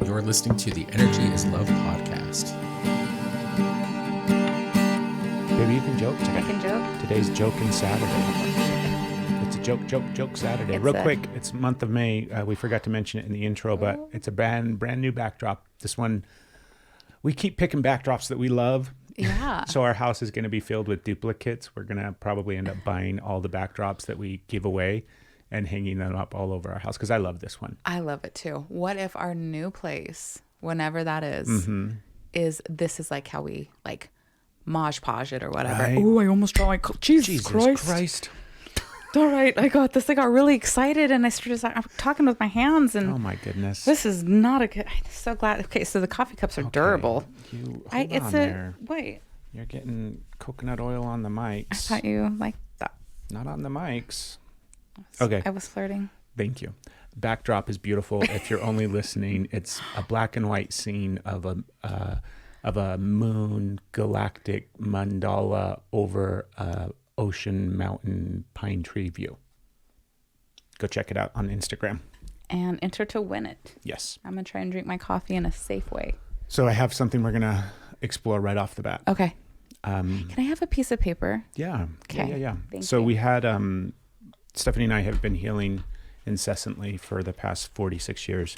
You're listening to the Energy is Love podcast. Baby, you can joke today. I can joke. Today's Joking Saturday. It's a joke Saturday. Real quick, it's month of May. We forgot to mention it in the intro, but it's a brand new backdrop. This one, we keep picking backdrops that we love. Yeah. So our house is going to be filled with duplicates. We're going to probably end up buying all the backdrops that we give away and hanging them up all over our house because I love this one. I love it too. What if our new place, whenever that is, this is like how we like Maj Podge it or whatever. Right. Oh, I almost dropped my Jesus Christ. All right, I got this. I got really excited and I'm talking with my hands and oh my goodness. This is not a good. I'm so glad. Okay, so the coffee cups are durable. Wait. You're getting coconut oil on the mics. I thought you liked that. Not on the mics. Okay. I was flirting. Thank you. Backdrop is beautiful. If you're only listening, it's a black and white scene of a moon galactic mandala over a ocean mountain pine tree view. Go check it out on Instagram. And enter to win it. Yes. I'm gonna try and drink my coffee in a safe way. So I have something we're gonna explore right off the bat. Okay. Can I have a piece of paper? Yeah. Okay. Yeah. Thank So you. we had Stephanie and I have been healing incessantly for the past 46 years.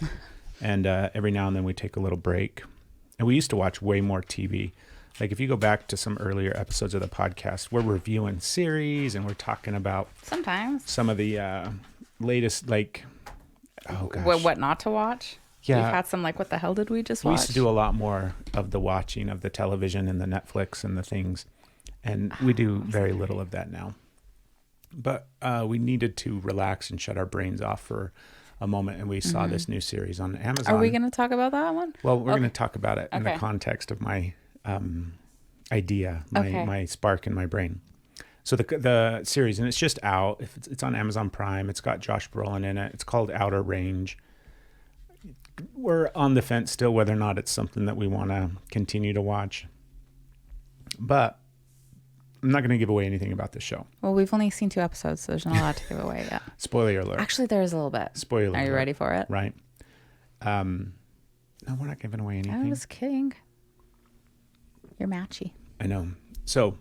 And every now and then we take a little break. And we used to watch way more TV. Like if you go back to some earlier episodes of the podcast, we're reviewing series and we're talking about Sometimes. some of the latest, like, oh gosh. What not to watch? Yeah. You've had some like, what the hell did we just watch? We used to do a lot more of the watching of the television and the Netflix and the things. And we do very little of that now. But we needed to relax and shut our brains off for a moment. And we saw this new series on Amazon. Are we going to talk about that one? Well, we're going to talk about it in the Okay. context of my idea, Okay. my spark in my brain. So the series, and it's just out. It's on Amazon Prime. It's got Josh Brolin in it. It's called Outer Range. We're on the fence still whether or not it's something that we want to continue to watch. But I'm not going to give away anything about the show. Well, we've only seen 2 episodes, so there's not a lot to give away yet. Spoiler alert. Actually, there is a little bit. Spoiler Are you alert. ready for it? Right. No, we're not giving away anything. I was kidding. You're matchy. I know. So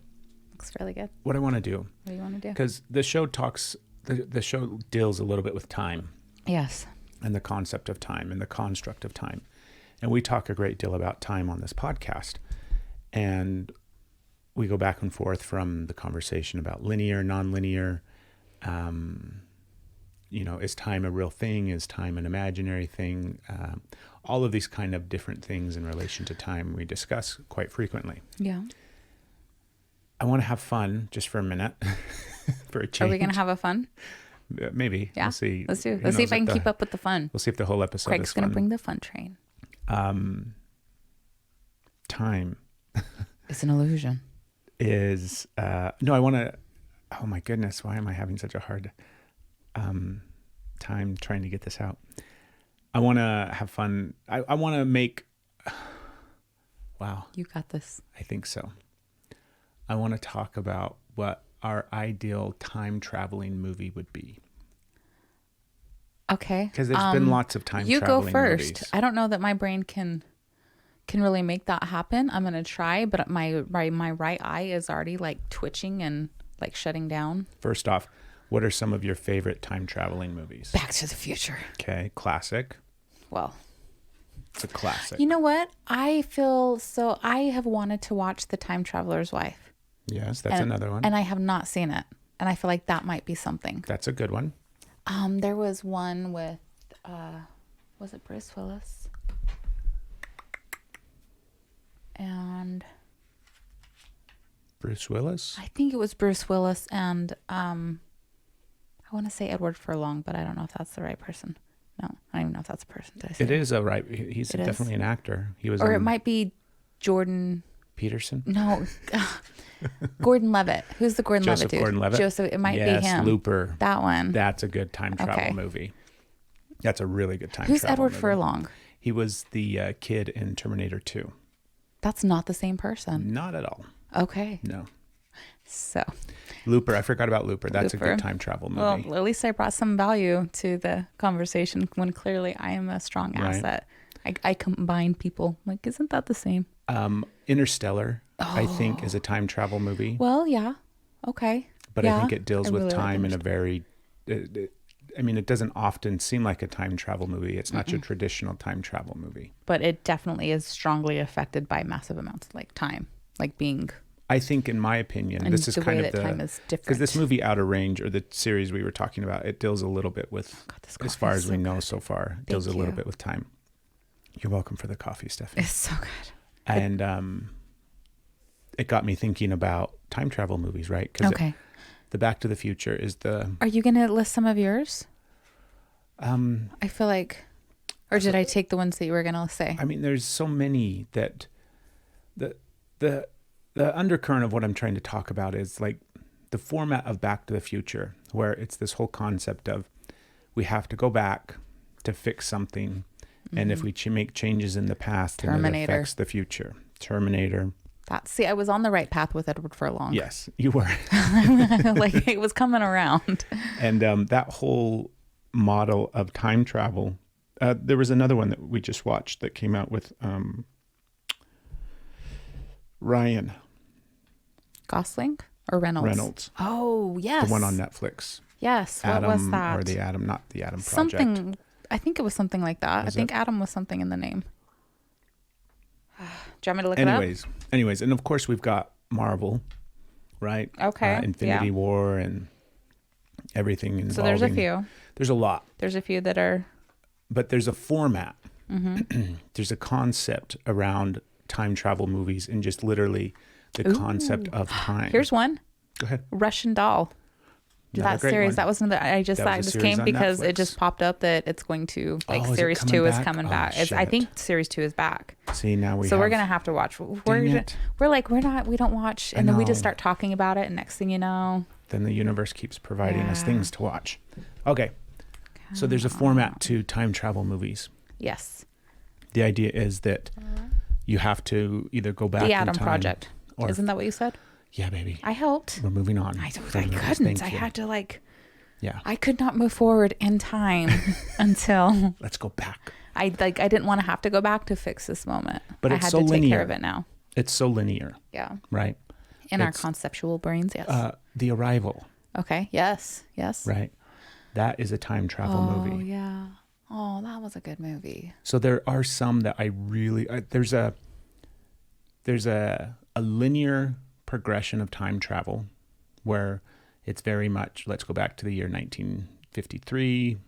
Looks really good. what I want to do, What do you want to do? because the show the show deals a little bit with time. Yes. And the concept of time and the construct of time. And we talk a great deal about time on this podcast. And we go back and forth from the conversation about linear, nonlinear. Is time a real thing? Is time an imaginary thing? All of these kind of different things in relation to time we discuss quite frequently. Yeah. I want to have fun just for a minute, for a change. Are we going to have a fun? Maybe. Yeah. We'll see. Let's do it. Who Let's see knows if I can keep up with the fun. We'll see if the whole episode Craig's is going fun. to bring the fun train. Time It's an illusion. is no, I want to, oh my goodness, why am I having such a hard time trying to get this out? I want to have fun. I want to make, wow, You got this. I think so. I want to talk about what our ideal time traveling movie would be. Okay. Because there's been lots of time You go traveling first. movies. I don't know that my brain can really make that happen. I'm going to try, but my right eye is already like twitching and like shutting down. First off, what are some of your favorite time traveling movies? Back to the Future. Okay, classic. Well, It's a classic. you know what? I have wanted to watch The Time Traveler's Wife. Yes, that's another one. And I have not seen it. And I feel like that might be something. That's a good one. There was one with, was it Bruce Willis? And Bruce Willis? I think it was Bruce Willis and I want to say Edward Furlong, but I don't know if that's the right person. No, I don't even know if that's a person. Did I say It is a right. He's It is. definitely an actor. He was. Or it might be Jordan. Peterson. No, Gordon Levitt. Who's the Gordon Joseph Levitt dude? Gordon-Levitt? Joseph. It might Yes, be him. Looper. That one. That's a good time travel Okay. movie. That's a really good time Who's travel Edward movie. Furlong? He was the kid in Terminator 2. That's not the same person. Not at all. Okay. No. So, Looper. I forgot about Looper. That's a Looper. good time travel movie. well, at least I brought some value to the conversation when clearly I am a strong Right. asset. I combine people. Like, isn't that the same? Interstellar, I think, is a time travel movie. Well, yeah. Okay. But yeah, I think it deals with really time like in a very... it doesn't often seem like a time travel movie. It's not your traditional time travel movie. But it definitely is strongly affected by massive amounts of like time, like being... I think, in my opinion, and this is the kind way of that time is different. because this movie Outer Range, or the series we were talking about, it deals a little bit with, this as coffee far is as we so know good. so far, Thank deals a little you. bit with time. You're welcome for the coffee, Stephanie. It's so good. And it got me thinking about time travel movies, right? Because Okay. the Back to the Future is the... Are you going to list some of yours? I feel like... Or did I take the ones that you were going to say? I mean, there's so many that the undercurrent of what I'm trying to talk about is like the format of Back to the Future, where it's this whole concept of we have to go back to fix something. And if we make changes in the past, then it Terminator. affects the future. Terminator. See, I was on the right path with Edward Furlong. Yes, you were. Like, it was coming around. And that whole model of time travel, there was another one that we just watched that came out with Ryan Gosling or Reynolds? Oh, yes. The one on Netflix. Yes. What Adam, was that? or the Adam, not the Adam Project. Something. I think it was something like that. Was I think it? Adam was something in the name. Do you want me to look it up? Anyways, and of course we've got Marvel, right? Okay. Infinity War and everything involving. So there's a few. There's a lot. There's a few that are... But there's a format. There's a concept around time travel movies and just literally the concept of time. Here's one. Go ahead. Russian Doll. Another That great series. one. That was another. I just That thought was a this series came on because it Netflix. just popped up that it's going to like Oh, is it series coming 2 is back? coming Oh, back. I shit. think series 2 is back. See, now we So have... we're gonna have to watch. Dang We're it. like we don't watch, and then we just know. start talking about it, and next thing you know, Then the universe keeps providing us Yeah. things to watch. Okay. So there's a format to time travel movies. yes, The idea is that you have to either go back the in Adam time, Project. or Isn't that what you said? yeah, baby. I helped. We're moving on. I from the movies. couldn't. Thank I you. had to like. Yeah. I could not move forward in time until Let's go back. I didn't want to have to go back to fix this moment. But I it's had so to take care linear. of it now. It's so linear, Yeah. right? In our It's, conceptual brains, yes. The Arrival, Okay. Yes. Yes. right? That is a time travel Oh movie. yeah. Oh, that was a good movie. So there are some that I really there's a linear progression of time travel where it's very much let's go back to the year 1953,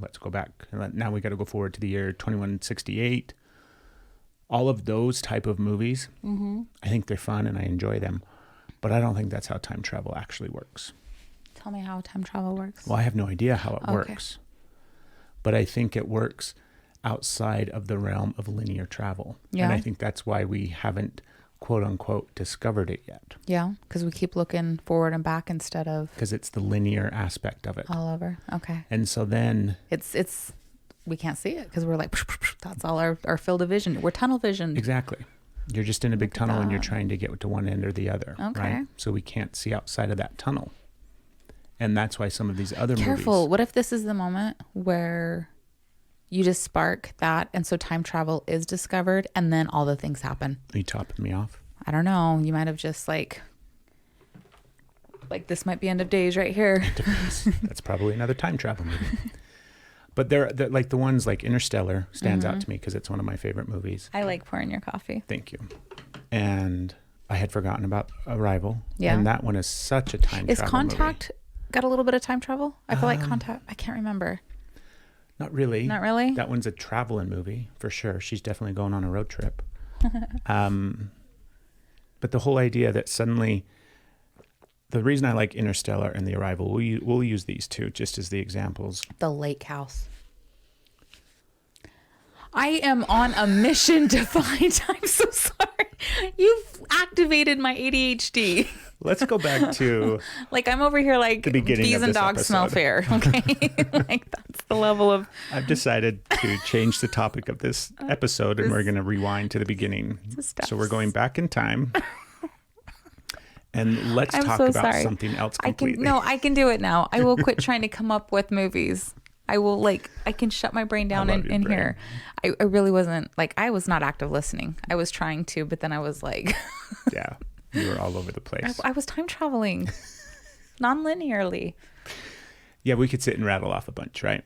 let's go back, now we got to go forward to the year 2168. All of those type of movies, I think they're fun and I enjoy them, but I don't think that's how time travel actually works. Tell me how time travel works. Well, I have no idea how it Okay. works, but I think it works outside of the realm of linear travel. Yeah. And I think that's why we haven't, quote unquote, discovered it yet. Yeah, because we keep looking forward and back instead of Because it's the linear aspect of it. all over. Okay. And so then, It's we can't see it because we're like that's all our field of vision. We're tunnel vision. exactly, you're just in a big Look at tunnel and you're that. trying to get to one end or the other. Okay. Right? So we can't see outside of that tunnel. And that's why some of these other Careful. movies. What if this is the moment where you just spark that and so time travel is discovered and then all the things happen? Are you topping me off? I don't know. You might have just like this might be end of days right here. That's probably another time travel movie. But they're like the ones like Interstellar stands out to me because it's one of my favorite movies. I like pouring your coffee. Thank you. And I had forgotten about Arrival. Yeah. And that one is such a time Is travel Contact got a little bit of time travel? I feel like Contact. I can't remember. movie. Not really. Not really? That one's a traveling movie for sure. She's definitely going on a road trip. But the whole idea that suddenly, the reason I like Interstellar and The Arrival, we'll use these two just as the examples. The Lake House. I am on a mission to find. I'm so sorry. You've activated my ADHD. Let's go back to Like I'm over here like the beginning bees of and this dogs smell episode. fair. Okay. Like that's the level of I've decided to change the topic of this episode and we're going to rewind to the beginning. So we're going back in time. And let's I'm talk so about sorry. something else I completely. can do it now. I will quit trying to come up with movies. I will I can shut my brain down in brain. here. I really wasn't I was not active listening. I was trying to, but then I was Yeah, you were all over the place. I was time traveling non-linearly. Yeah, we could sit and rattle off a bunch, right?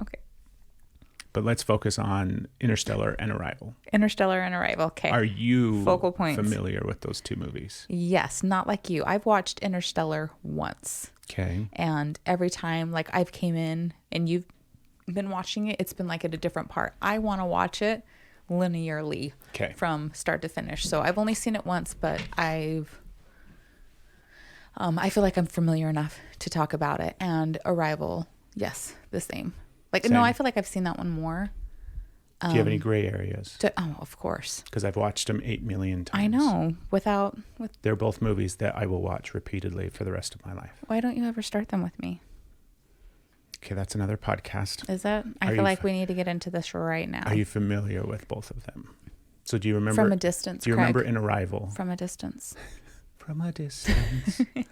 Okay. But let's focus on Interstellar and Arrival. Interstellar and Arrival. Okay. Are you Focal points. familiar with those two movies? Yes, not like you. I've watched Interstellar once. Okay. And every time I've came in and you've been watching it, it's been at a different part. I want to watch it linearly from start to finish. So I've only seen it once, but I feel like I'm familiar enough to talk about it. And Arrival, yes, the same. Same. No, I feel like I've seen that one more. Do you have any gray areas? Of course. Because I've watched them 8 million times. I know. They're both movies that I will watch repeatedly for the rest of my life. Why don't you ever start them with me? Okay, that's another podcast. Is it? I feel like we need to get into this right now. Are you familiar with both of them? So do you remember? From a distance, Do you remember in Arrival? From a distance. From a distance. Do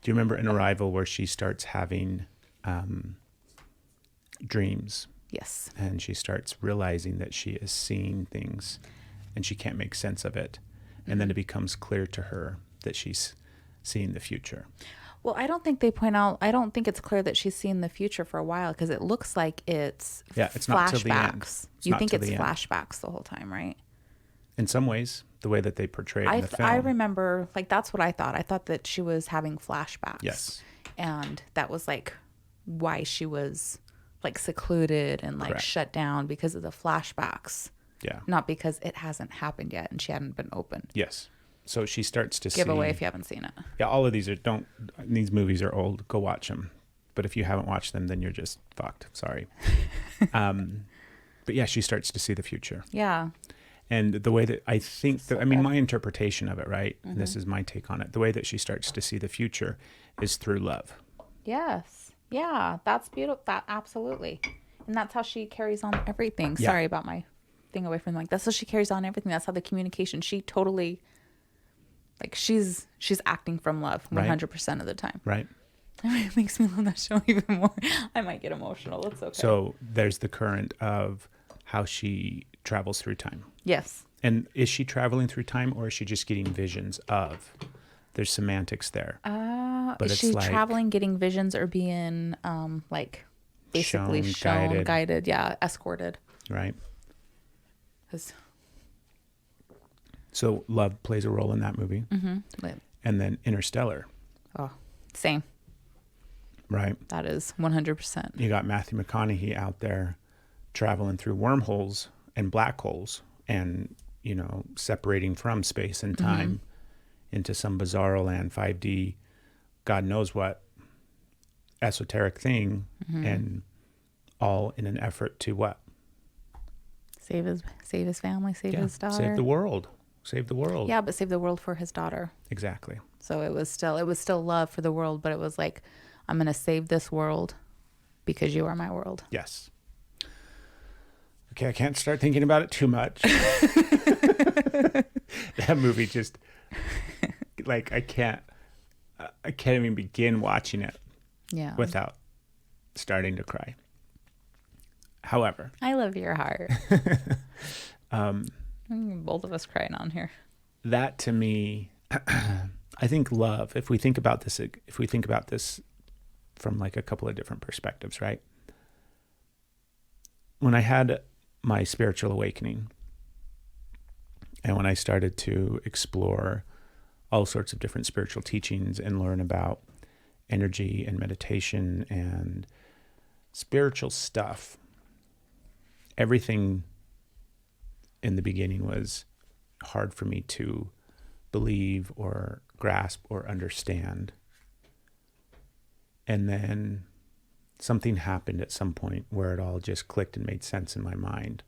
you remember in Arrival where she starts having dreams? Yes. And she starts realizing that she is seeing things and she can't make sense of it. And then it becomes clear to her that she's seeing the future. Well, I don't think they point out, I don't think it's clear that she's seen the future for a while because it looks like it's it's not till the end. flashbacks. You think it's flashbacks the whole time, right? In some ways, the way that they portray it in the film. I remember, that's what I thought. I thought that she was having flashbacks. Yes. And that was why she was secluded and Correct. shut down because of the flashbacks. Yeah. Not because it hasn't happened yet and she hadn't been opened. Yes. So she starts to Give away if you haven't seen it. Yeah, all of these these movies are old. Go watch them. But if you haven't watched them, then you're just fucked. Sorry. But yeah, she starts to see the future. Yeah. And the way that I think my interpretation of it, right? And this is my take on it. The way that she starts to see the future is through love. Yes. Yeah, that's beautiful. That absolutely. And that's how she carries on everything. Yeah. Sorry about my thing away from that's how she carries on everything. That's how the communication. She totally she's acting from love 100% of the time. Right. It makes me love that show even more. I might get emotional. It's okay. So there's the current of how she travels through time. Yes. And is she traveling through time or is she just getting visions of? There's semantics there. But is she traveling, getting visions, or being basically shown, guided, escorted? Right. 'Cause So love plays a role in that movie. Mm-hmm. And then Interstellar. Oh, same. Right. That is 100%. You got Matthew McConaughey out there traveling through wormholes and black holes and, separating from space and time into some bizarro land, 5D, God knows what, esoteric thing, and all in an effort to what? Save his family, save his daughter. Save the world. Save the world. Yeah, but save the world for his daughter. Exactly. So it was still love for the world, but it was I'm going to save this world because you are my world. Yes. Okay, I can't start thinking about it too much. That movie just I can't even begin watching it without starting to cry. However, I love your heart. Both of us crying on here. That to me, I think love, if we think about this from a couple of different perspectives, right? When I had my spiritual awakening and when I started to explore all sorts of different spiritual teachings and learn about energy and meditation and spiritual stuff, everything in the beginning was hard for me to believe or grasp or understand. And then something happened at some point where it all just clicked and made sense in my mind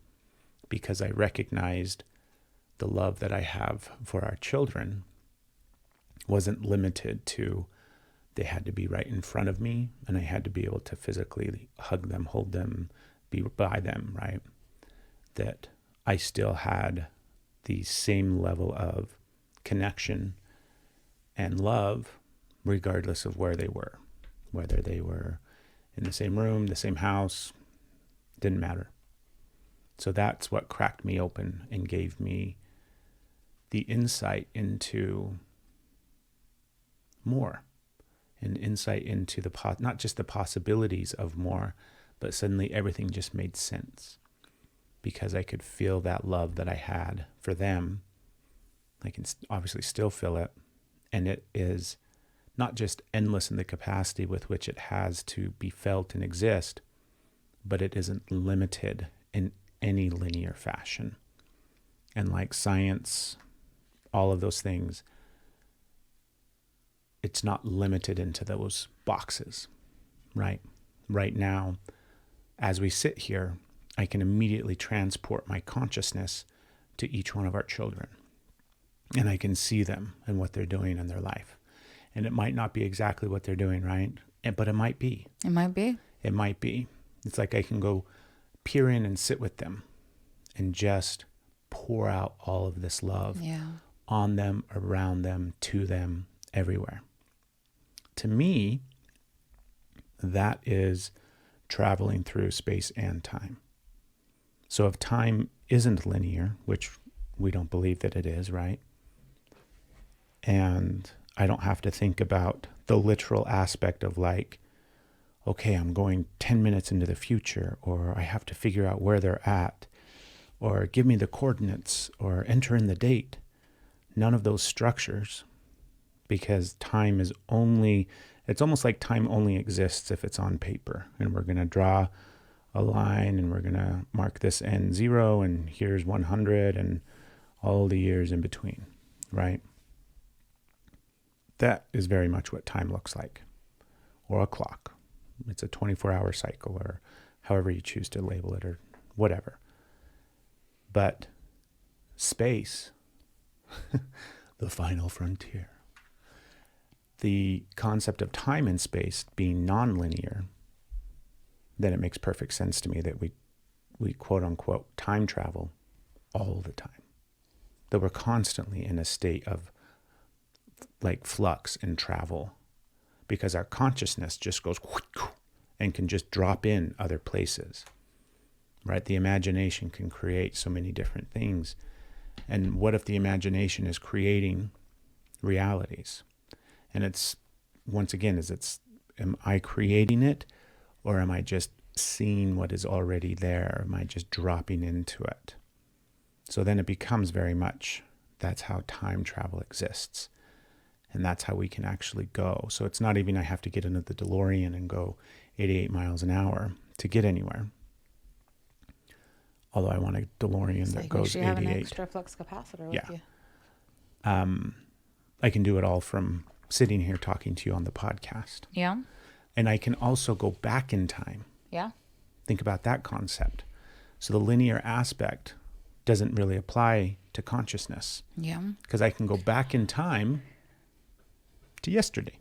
because I recognized the love that I have for our children wasn't limited to they had to be right in front of me and I had to be able to physically hug them, hold them, be by them, right? That I still had the same level of connection and love regardless of where they were, whether they were in the same room, the same house, didn't matter. So that's what cracked me open and gave me the insight into more, and insight into not just the possibilities of more, but suddenly everything just made sense because I could feel that love that I had for them. I can obviously still feel it, and it is not just endless in the capacity with which it has to be felt and exist, but it isn't limited in any linear fashion. And like science, all of those things, it's not limited into those boxes, right? Right now, as we sit here, I can immediately transport my consciousness to each one of our children. And I can see them and what they're doing in their life. And it might not be exactly what they're doing, right? But it might be. It might be. It might be. It's like I can go peer in and sit with them and just pour out all of this love on them, around them, to them, everywhere. To me, that is traveling through space and time. So if time isn't linear, which we don't believe that it is, right? And I don't have to think about the literal aspect of like, okay, I'm going 10 minutes into the future, or I have to figure out where they're at, or give me the coordinates, or enter in the date. None of those structures, because time is it's almost like time only exists if it's on paper, and we're going to draw a line and we're going to mark this end 0 and here's 100 and all the years in between, right? That is very much what time looks like, or a clock. It's a 24-hour cycle, or however you choose to label it, or whatever. But space, the final frontier, the concept of time and space being non-linear, then it makes perfect sense to me that we quote unquote time travel all the time. That we're constantly in a state of like flux and travel, because our consciousness just goes and can just drop in other places, right? The imagination can create so many different things. And what if the imagination is creating realities? And it's, once again, am I creating it, or am I just seeing what is already there? Am I just dropping into it? So then it becomes very much, that's how time travel exists. And that's how we can actually go. So it's not even I have to get into the DeLorean and go 88 miles an hour to get anywhere. Although I want a DeLorean that goes 88. You have an extra flux capacitor with you. I can do it all from sitting here talking to you on the podcast. Yeah. And I can also go back in time. Yeah. Think about that concept. So the linear aspect doesn't really apply to consciousness. Yeah. Because I can go back in time to yesterday.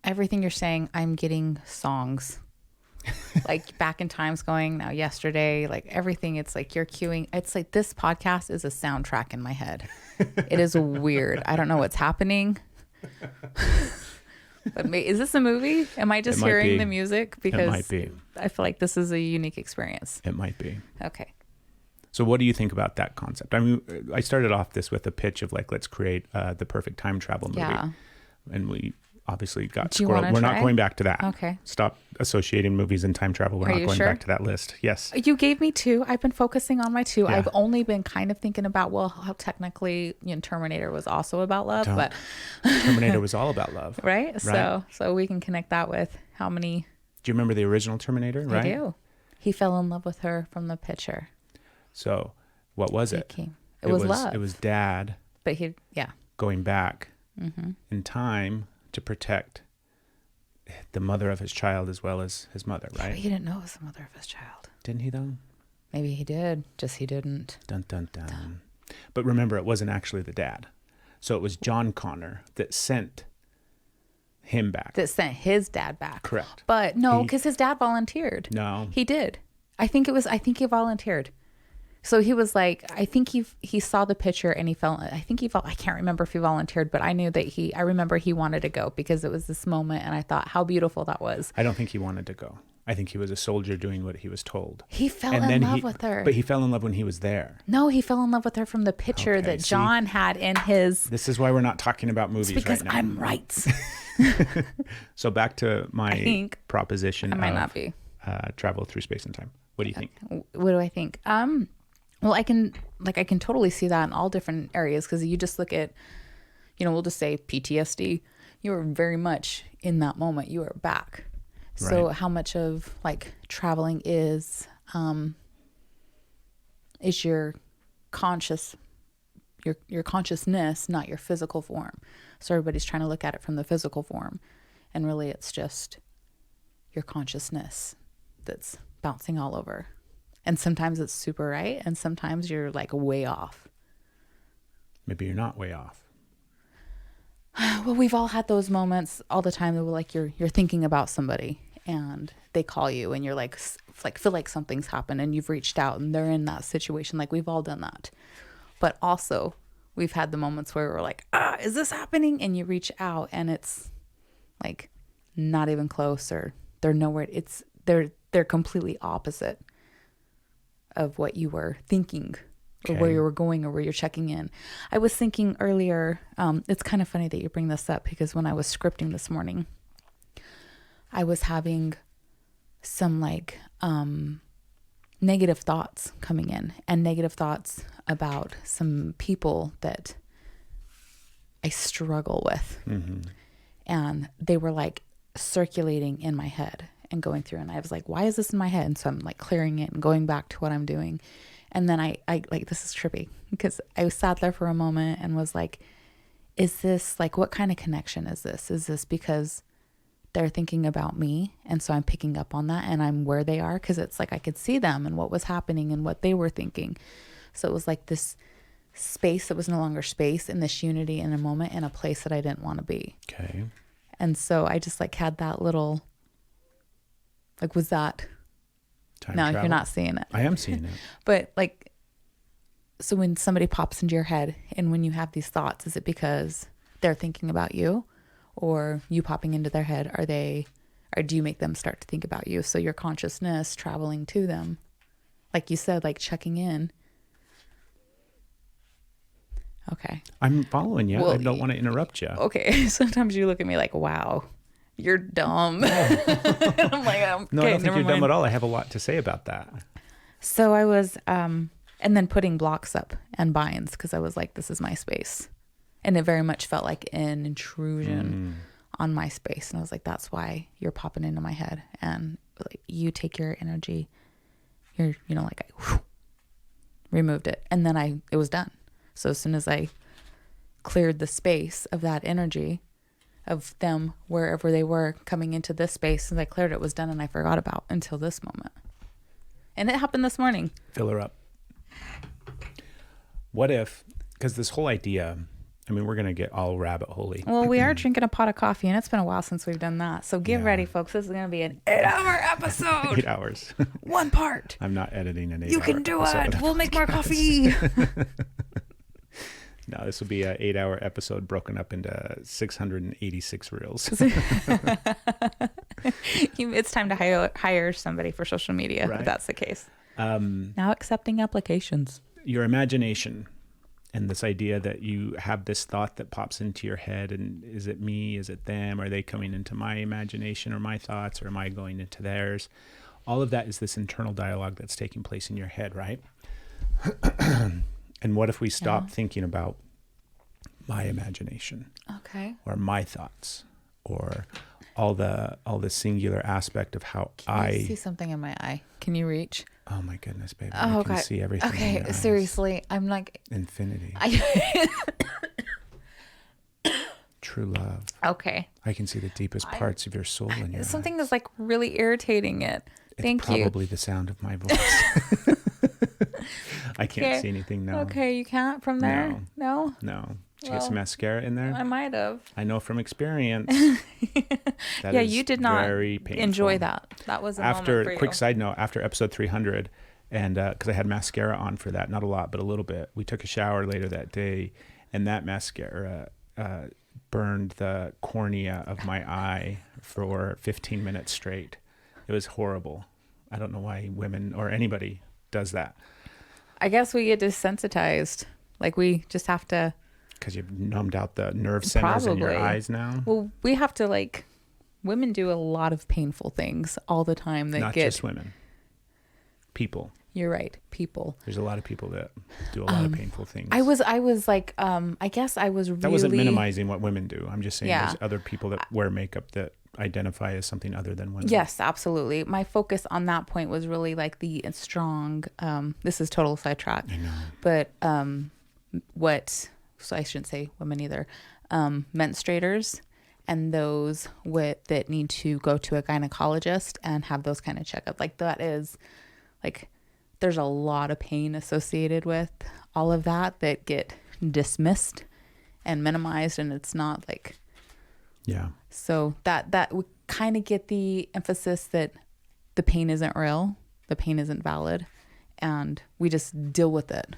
Everything you're saying, I'm getting songs. Like back in time's going now, yesterday, like everything. It's like you're cueing. It's like this podcast is a soundtrack in my head. It is weird. I don't know what's happening. But is this a movie? Am I just hearing the music? Because it might be. I feel like this is a unique experience. It might be. Okay. So what do you think about that concept? I mean, I started off this with a pitch of like, let's create the perfect time travel movie. Yeah. And we obviously got squirreled. We're not going back to that. Okay. Stop associating movies and time travel. We're not going back to that list. Yes. You gave me 2. I've been focusing on my 2. Yeah. I've only been kind of thinking about, well, how technically Terminator was also about love. But Terminator was all about love. Right? So we can connect that with how many. Do you remember the original Terminator? Right. I do. He fell in love with her from the picture. So what was it? It was love. It was dad. But going back in time to protect the mother of his child as well as his mother, right? But he didn't know it was the mother of his child. Didn't he though? Maybe he did, just he didn't. Dun, dun, dun. But remember, it wasn't actually the dad. So it was John Connor that sent him back. That sent his dad back. Correct. But no, because his dad volunteered. No. He did. I think he volunteered. So he was like, I think he saw the picture and he felt, I can't remember if he volunteered, but I knew that I remember he wanted to go because it was this moment and I thought how beautiful that was. I don't think he wanted to go. I think he was a soldier doing what he was told. He fell in love with her. But he fell in love when he was there. No, he fell in love with her from the picture that John had in his... This is why we're not talking about movies right now. Because I'm right. So back to my proposition I might not be. Travel through space and time. What do you think? What do I think? Well, I can totally see that in all different areas because you just look at, we'll just say PTSD. You were very much in that moment. You were back. So how much of like traveling is your consciousness, not your physical form. So everybody's trying to look at it from the physical form, and really it's just your consciousness that's bouncing all over. And sometimes it's super right, and sometimes you're like way off. Maybe you're not way off. Well, we've all had those moments all the time that we're like you're thinking about somebody and they call you and you're like feel like something's happened and you've reached out and they're in that situation. Like we've all done that. But also we've had the moments where we're like, is this happening? And you reach out and it's like not even close, or they're nowhere. They're completely opposite of what you were thinking or where you were going or where you're checking in. I was thinking earlier, it's kind of funny that you bring this up because when I was scripting this morning, I was having some like negative thoughts coming in, and negative thoughts about some people that I struggle with. Mm-hmm. And they were like circulating in my head and going through, and I was like, why is this in my head? And so I'm like clearing it and going back to what I'm doing. And then I like, this is trippy because I sat there for a moment and was like, is this like, what kind of connection is this? Is this because they're thinking about me? And so I'm picking up on that and I'm where they are. Cause it's like, I could see them and what was happening and what they were thinking. So it was like this space that was no longer space, and this unity in a moment in a place that I didn't want to be. Okay. And so I just like had that little, like, was that time no, travel? You're not seeing it. I am seeing it. But like, so when somebody pops into your head and when you have these thoughts, is it because they're thinking about you, or you popping into their head? Or do you make them start to think about you? So your consciousness traveling to them, like you said, like checking in. Okay. I'm following you. Well, I don't want to interrupt you. Okay. Sometimes you look at me like, wow, you're dumb. I'm like, okay, no, I don't think you're dumb at all. I have a lot to say about that. So I was, and then putting blocks up and binds because I was like, this is my space. And it very much felt like an intrusion on my space. And I was like, that's why you're popping into my head. And like, you take your energy, I removed it. And then it was done. So as soon as I cleared the space of that energy of them, wherever they were coming into this space, as I cleared it, was done, and I forgot about until this moment. And it happened this morning. Fill her up. What if, because this whole idea, I mean, we're going to get all rabbit holy. Well, we are drinking a pot of coffee, and it's been a while since we've done that. So get ready, folks. This is going to be an 8-hour episode. 8 hours. One part. I'm not editing an 8-hour You can do it. We'll make more coffee. No, this will be an 8-hour episode broken up into 686 reels. It's time to hire somebody for social media, if that's the case. Now accepting applications. Your imagination and this idea that you have this thought that pops into your head, and is it me? Is it them? Are they coming into my imagination or my thoughts, or am I going into theirs? All of that is this internal dialogue that's taking place in your head, right? And what if we stop thinking about my imagination? Okay. Or my thoughts, or all the singular aspect of how I see something in my eye. Can you reach? Oh my goodness, baby. I can see everything. Okay, in your seriously. I'm like infinity. True love. Okay. I can see the deepest parts of your soul in your something eyes. is like really irritating it. Thank you. It's probably the sound of my voice. I can't see anything now. Okay, you can't from there? No? No. Did you get some mascara in there? I might have. I know from experience. You did not very painful. enjoy that. That was a moment for you. Quick side note, after episode 300, And because I had mascara on for that, not a lot, but a little bit. We took a shower later that day, and that mascara burned the cornea of my eye for 15 minutes straight. It was horrible. I don't know why women or anybody does that. I guess we get desensitized. Like we just have to. Because you've numbed out the nerve centers in your eyes now. Well, we have to like. Women do a lot of painful things all the time. That not just women. People. You're right. People. There's a lot of people that do a lot of painful things. I was like, I guess I was really. That wasn't minimizing what women do. I'm just saying Yeah. there's other people that wear makeup that identify as something other than women. Yes, absolutely. My focus on that point was really like the strong, this is total sidetrack. I know. But so I shouldn't say women either, menstruators and those that need to go to a gynecologist and have those kind of checkups. Like that is like, there's a lot of pain associated with all of that get dismissed and minimized, and it's not like. Yeah. So that we kind of get the emphasis that the pain isn't real, the pain isn't valid, and we just deal with it.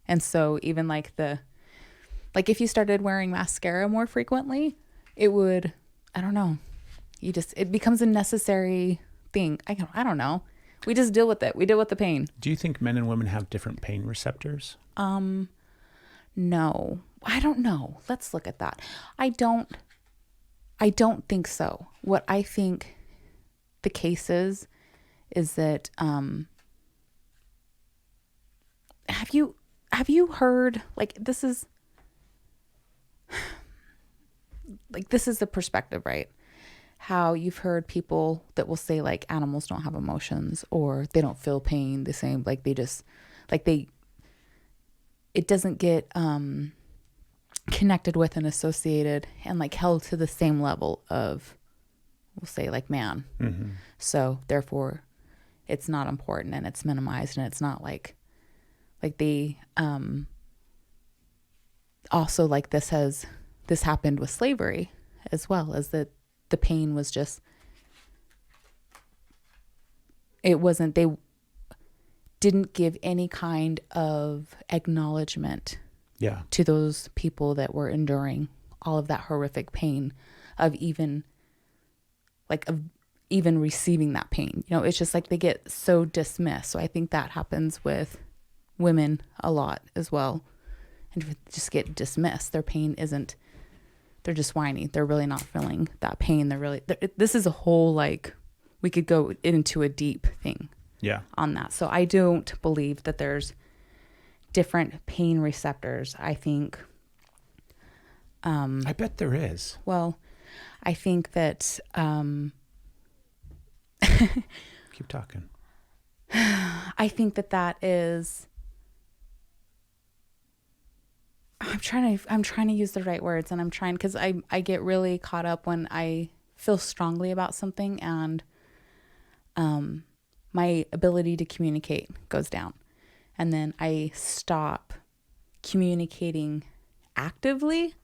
And so even like if you started wearing mascara more frequently, it would, I don't know, it becomes a necessary thing. I don't know. We just deal with it. We deal with the pain. Do you think men and women have different pain receptors? No, I don't know. Let's look at that. I don't think so. What I think the case is that, have you heard, like, this is the perspective, right? How you've heard people that will say like animals don't have emotions or they don't feel pain the same, like they just like it doesn't get connected with and associated and like held to the same level of, we'll say, like man. Mm-hmm. So therefore it's not important and it's minimized, and it's not like they also like this happened with slavery as well, as that the pain was just, it wasn't, they didn't give any kind of acknowledgement to those people that were enduring all of that horrific pain of even receiving that pain. You know, it's just like they get so dismissed. So I think that happens with women a lot as well, and just get dismissed. Their pain isn't, they're just whiny. They're really not feeling that pain. This is a whole, like, we could go into a deep thing on that. So I don't believe that there's different pain receptors. I think. I bet there is. Well, I think that. Keep talking. I think that is. I'm trying to use the right words, and I'm trying, because I get really caught up when I feel strongly about something, and my ability to communicate goes down, and then I stop communicating actively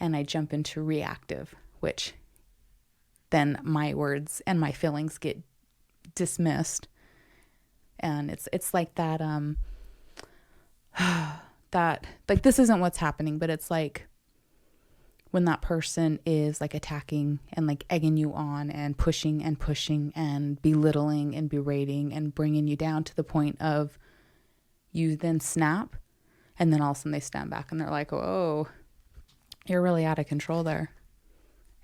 and I jump into reactive, which then my words and my feelings get dismissed. And it's like that that, like, this isn't what's happening, but it's like when that person is like attacking and like egging you on and pushing and belittling and berating and bringing you down to the point of you then snap, and then all of a sudden they stand back and they're like, oh, you're really out of control there.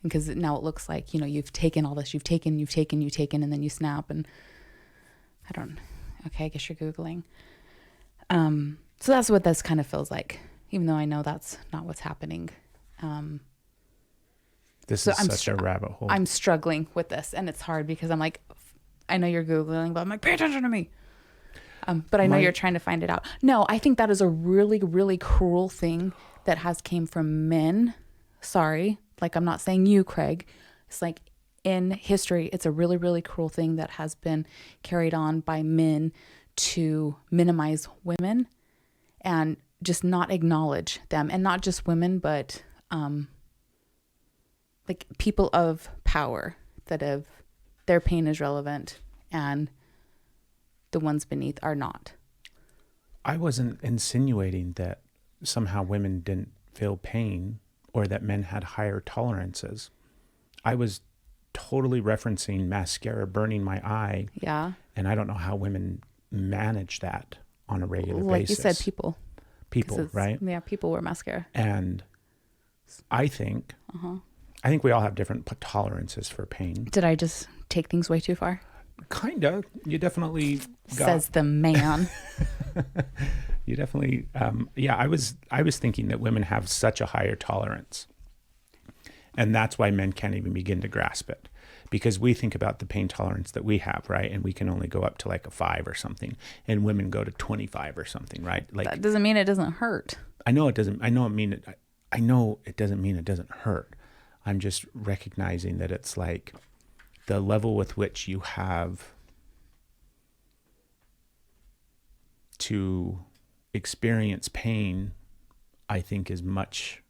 And because now it looks like, you know, you've taken all this, you've taken, and then you snap, and I guess you're Googling. So that's what this kind of feels like, even though I know that's not what's happening. This is such a rabbit hole. I'm struggling with this, and it's hard because I'm like, I know you're Googling, but I'm like, pay attention to me. But I know you're trying to find it out. No, I think that is a really, really cruel thing that has came from men. Sorry. Like, I'm not saying you, Craig. It's like in history, it's a really, really cruel thing that has been carried on by men to minimize women and just not acknowledge them. And not just women, but like people of power that have, their pain is relevant, and the ones beneath are not. I wasn't insinuating that somehow women didn't feel pain or that men had higher tolerances. I was totally referencing mascara burning my eye. Yeah. And I don't know how women manage that on a regular basis. Like you said, people. People, right? Yeah, people wear mascara. And I think we all have different tolerances for pain. Did I just take things way too far? Kinda. You definitely says the man. You definitely, I was thinking that women have such a higher tolerance. And that's why men can't even begin to grasp it. Because we think about the pain tolerance that we have, right? And we can only go up to like a 5 or something. And women go to 25 or something, right? Like, that doesn't mean it doesn't hurt. I know it doesn't. I know it doesn't mean it doesn't hurt. I'm just recognizing that it's like the level with which you have to experience pain, I think, is much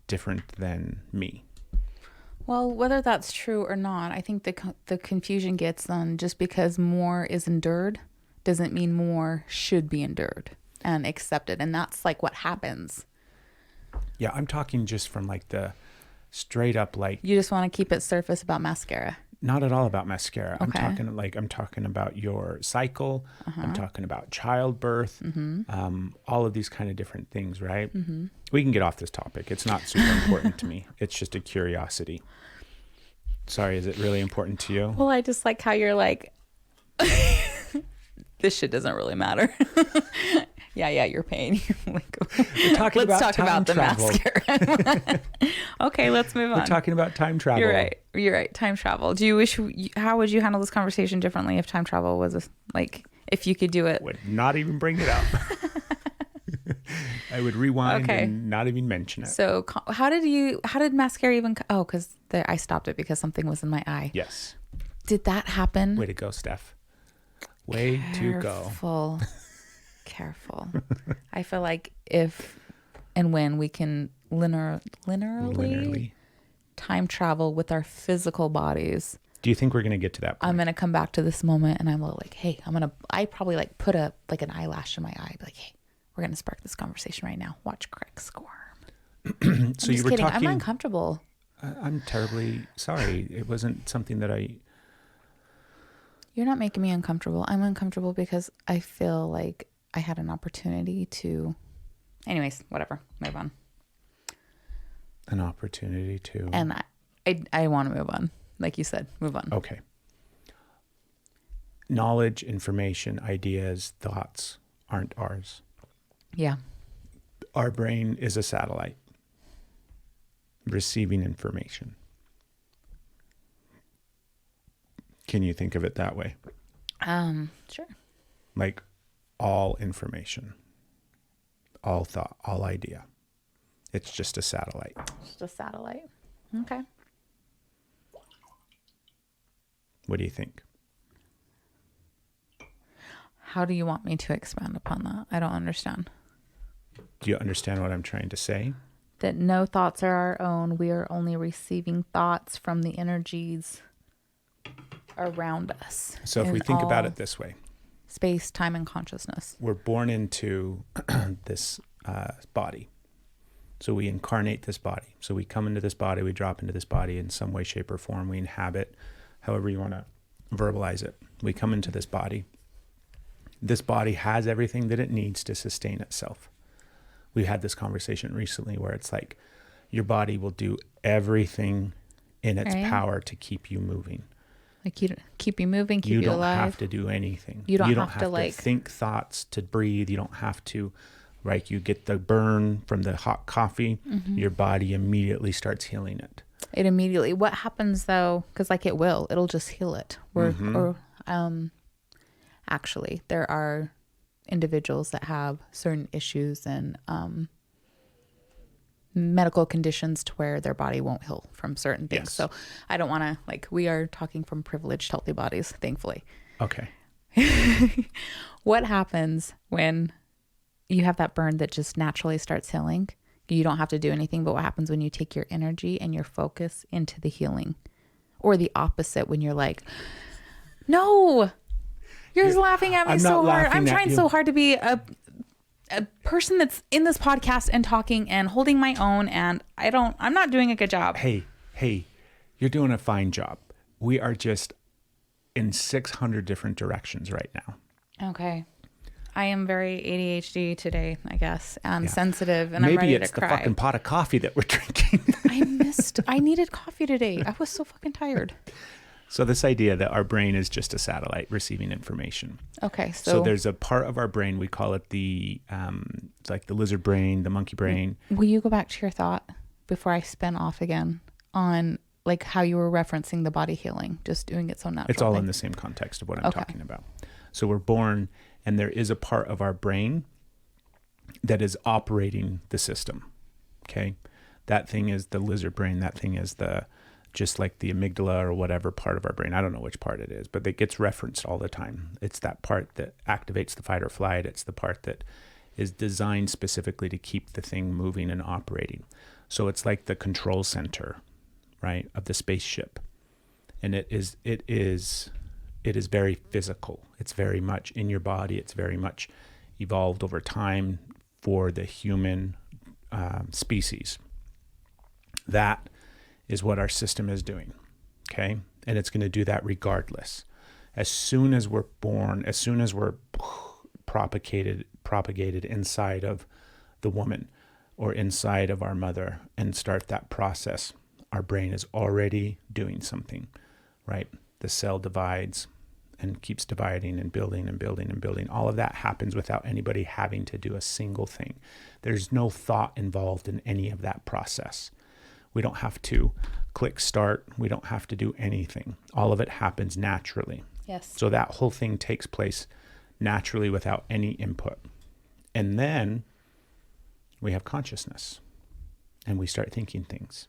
different than me. Well, whether that's true or not, I think the confusion gets on just because more is endured doesn't mean more should be endured and accepted. And that's like what happens. Yeah, I'm talking just from like the straight up like... You just want to keep it surface about mascara. Not at all about mascara. Okay. I'm talking about your cycle. I'm talking about childbirth, all of these kind of different things, right? Mm-hmm. We can get off this topic. It's not super important to me. It's just a curiosity. Sorry, is it really important to you? Well, I just like how you're like, this shit doesn't really matter. Yeah, your pain. We're talking let's about talk about the travel. mascara. Okay, let's move on. We're talking about time travel. You're right. Time travel. Do you wish? How would you handle this conversation differently if time travel was if you could do it? Would not even bring it up. I would rewind and not even mention it. So how did mascara even? Oh, because I stopped it because something was in my eye. Yes. Did that happen? Way to go, Steph. Way to go. Careful. I feel like if and when we can linearly time travel with our physical bodies. Do you think we're going to get to that point? I'm going to come back to this moment and I'm like, hey, I probably like put an eyelash in my eye. Be like, hey, we're going to spark this conversation right now. Watch Craig squirm. So you were kidding. talking. I'm uncomfortable. I'm terribly sorry. It wasn't something that I... You're not making me uncomfortable. I'm uncomfortable because I feel like I had an opportunity to... Anyways, whatever. Move on. An opportunity to... And I want to move on. Like you said, move on. Okay. Knowledge, information, ideas, thoughts aren't ours. Yeah. Our brain is a satellite receiving information. Can you think of it that way? Sure. Like all information, all thought, all idea. It's just a satellite. Just a satellite. Okay. What do you think? How do you want me to expand upon that? I don't understand. Do you understand what I'm trying to say? That no thoughts are our own. We are only receiving thoughts from the energies around us. So if we think about it this way. Space, time, and consciousness. We're born into this body. So we incarnate this body. So we come into this body, we drop into this body in some way, shape, or form. We inhabit, however you want to verbalize it. We come into this body. This body has everything that it needs to sustain itself. We had this conversation recently where it's like your body will do everything in its power to keep you moving. Like you keep you moving, keep you alive. You don't have to do anything. You don't have to think thoughts to breathe. You don't have to, right? You get the burn from the hot coffee. Mm-hmm. Your body immediately starts healing it. It immediately. What happens though? Because it'll just heal it. Actually, there are individuals that have certain issues and medical conditions to where their body won't heal from certain things. Yes. So I don't want to, we are talking from privileged, healthy bodies, thankfully. Okay. What happens when you have that burn that just naturally starts healing? You don't have to do anything, but what happens when you take your energy and your focus into the healing? Or the opposite, when you're like, no, You're laughing at me I'm so not hard. laughing I'm at trying you. so hard to be a person that's in this podcast and talking and holding my own, and I'm not doing a good job. Hey, you're doing a fine job. We are just in 600 different directions right now. Okay. I am very ADHD today, I guess, and sensitive, and Maybe I'm ready it's to the cry. fucking pot of coffee that we're drinking. I needed coffee today. I was so fucking tired. So this idea that our brain is just a satellite receiving information. Okay, So there's a part of our brain, we call it the, like the lizard brain, the monkey brain. Will you go back to your thought before I spin off again on like how you were referencing the body healing, just doing it so natural? It's all in the same context of what I'm talking about. So we're born, and there is a part of our brain that is operating the system. Okay. That thing is the lizard brain. That thing is just like the amygdala or whatever part of our brain. I don't know which part it is, but it gets referenced all the time. It's that part that activates the fight or flight. It's the part that is designed specifically to keep the thing moving and operating. So it's like the control center, right, of the spaceship. And it is very physical. It's very much in your body. It's very much evolved over time for the human species. That is what our system is doing, okay? And it's going to do that regardless. As soon as we're born, as soon as we're propagated inside of the woman or inside of our mother and start that process, our brain is already doing something, right? The cell divides and keeps dividing and building and building and building. All of that happens without anybody having to do a single thing. There's no thought involved in any of that process. We don't have to click start. We don't have to do anything. All of it happens naturally. Yes. So that whole thing takes place naturally without any input. And then we have consciousness and we start thinking things.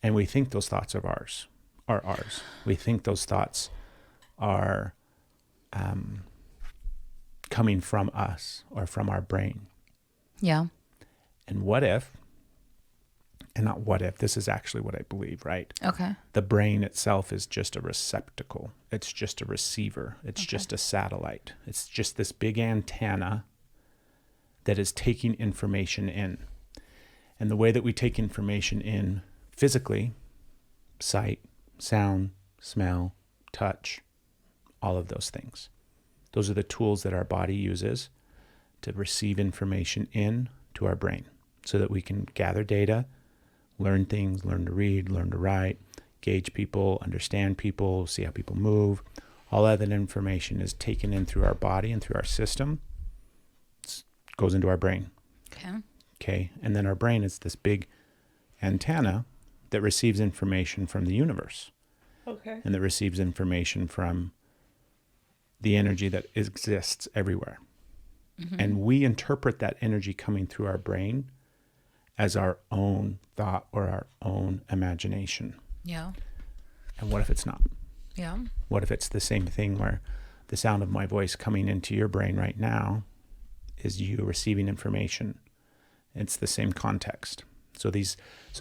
And we think those thoughts are ours. We think those thoughts are coming from us or from our brain. Yeah. And what if, and not what if, this is actually what I believe, right? Okay. The brain itself is just a receptacle. It's just a receiver. It's just a satellite. It's just this big antenna that is taking information in. And the way that we take information in physically, sight, sound, smell, touch, all of those things. Those are the tools that our body uses to receive information in to our brain so that we can gather data, learn things, learn to read, learn to write, gauge people, understand people, see how people move. All of that information is taken in through our body and through our system. It goes into our brain. Okay. And then our brain is this big antenna that receives information from the universe. Okay. And that receives information from the energy that exists everywhere. Mm-hmm. And we interpret that energy coming through our brain as our own thought or our own imagination. Yeah. And what if it's not? Yeah. What if it's the same thing where the sound of my voice coming into your brain right now is you receiving information? It's the same context. So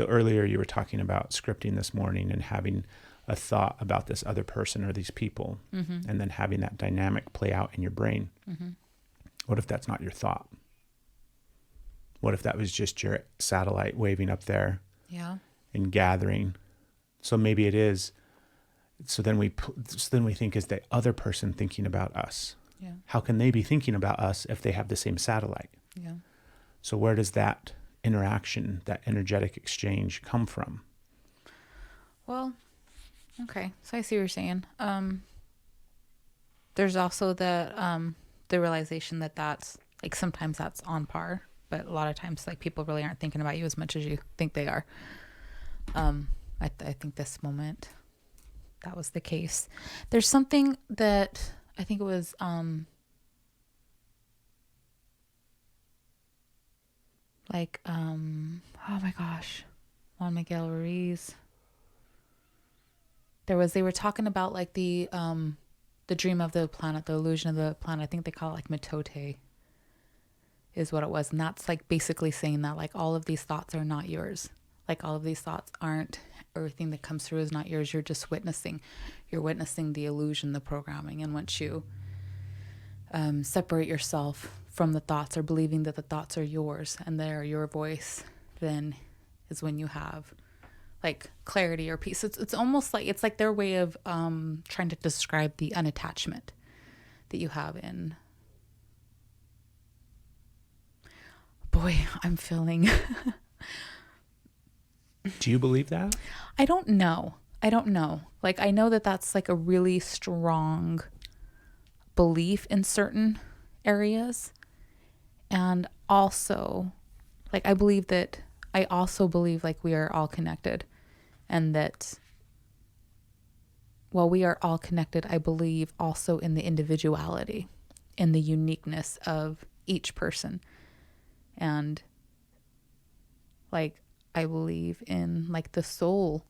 earlier you were talking about scripting this morning and having a thought about this other person or these people, and then having that dynamic play out in your brain. Mm-hmm. What if that's not your thought? What if that was just your satellite waving up there and gathering? So maybe it is. So then we think, is the other person thinking about us? Yeah. How can they be thinking about us if they have the same satellite? Yeah. So where does that interaction, that energetic exchange come from? Well, okay. So I see what you're saying. There's also the realization that that's like, sometimes that's on par, but a lot of times like people really aren't thinking about you as much as you think they are. I think this moment that was the case. There's something that I think it was, oh my gosh, Juan Miguel Ruiz. They were talking about like the dream of the planet, the illusion of the planet. I think they call it like mitote is what it was. And that's like basically saying that like all of these thoughts are not yours. Like all of these thoughts aren't, everything that comes through is not yours. You're just witnessing. You're witnessing the illusion, the programming. And once you separate yourself from the thoughts, or believing that the thoughts are yours and they're your voice, then is when you have like clarity or peace. It's almost like, it's like their way of trying to describe the unattachment that you have in. Boy, I'm feeling. Do you believe that? I don't know. Like, I know that that's like a really strong belief in certain areas. And also, like, I also believe like we are all connected, and that while we are all connected, I believe also in the individuality, in the uniqueness of each person. And like, I believe in like the soul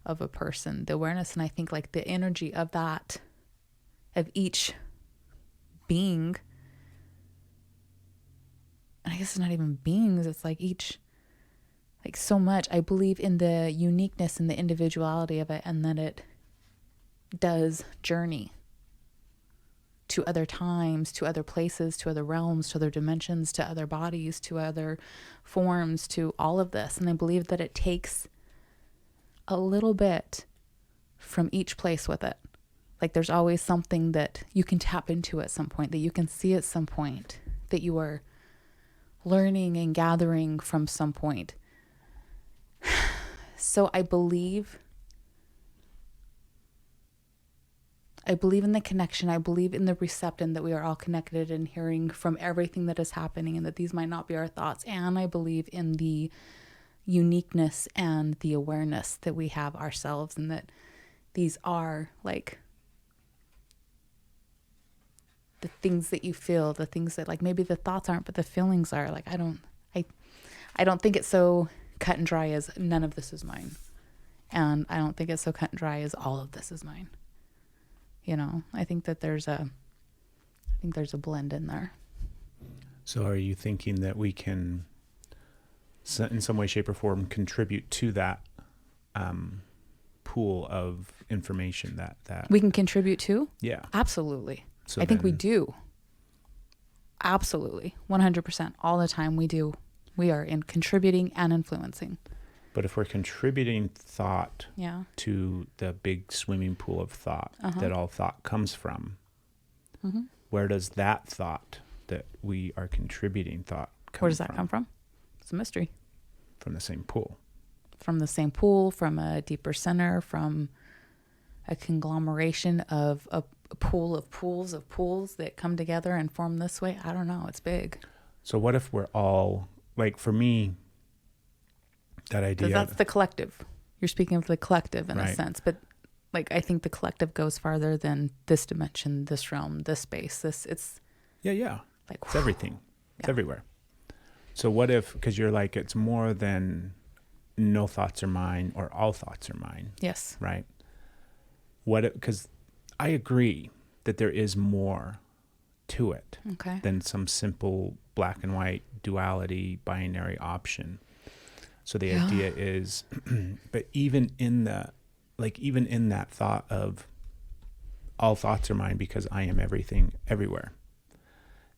of a person, the awareness. And I think like the energy of that, of each being, and I guess it's not even beings, it's like each, like so much. I believe in the uniqueness and the individuality of it, and that it does journey to other times, to other places, to other realms, to other dimensions, to other bodies, to other forms, to all of this. And I believe that it takes a little bit from each place with it. Like, there's always something that you can tap into at some point, that you can see at some point, that you are learning and gathering from some point. So I believe in the connection. I believe in the reception, that we are all connected and hearing from everything that is happening, and that these might not be our thoughts. And I believe in the uniqueness and the awareness that we have ourselves, and that these are like the things that you feel, the things that like maybe the thoughts aren't, but the feelings are. Like, I don't think it's so cut and dry as none of this is mine. And I don't think it's so cut and dry as all of this is mine. You know, I think that there's a blend in there. So are you thinking that we can, in some way, shape, or form, contribute to that pool of information that we can contribute to? Yeah. Absolutely. So I think we do. Absolutely. 100%. All the time we do. We are in contributing and influencing. But if we're contributing thought Yeah. to the big swimming pool of thought that all thought comes from, where does that thought that we are contributing thought come from? Where does that come from? It's a mystery. From the same pool. From the same pool, from a deeper center, from a conglomeration of a pool of pools that come together and form this way. I don't know. It's big. So what if we're all, like, for me, that idea. Because that's the collective. You're speaking of the collective in Right. a sense, but like, I think the collective goes farther than this dimension, this realm, this space. It's Yeah. like, It's everything. It's Yeah. everywhere. So what if, because you're like, it's more than no thoughts are mine or all thoughts are mine, yes. right? Because I agree that there is more to it Okay. than some simple black and white duality binary option. So the idea is, but even in that thought of all thoughts are mine because I am everything everywhere.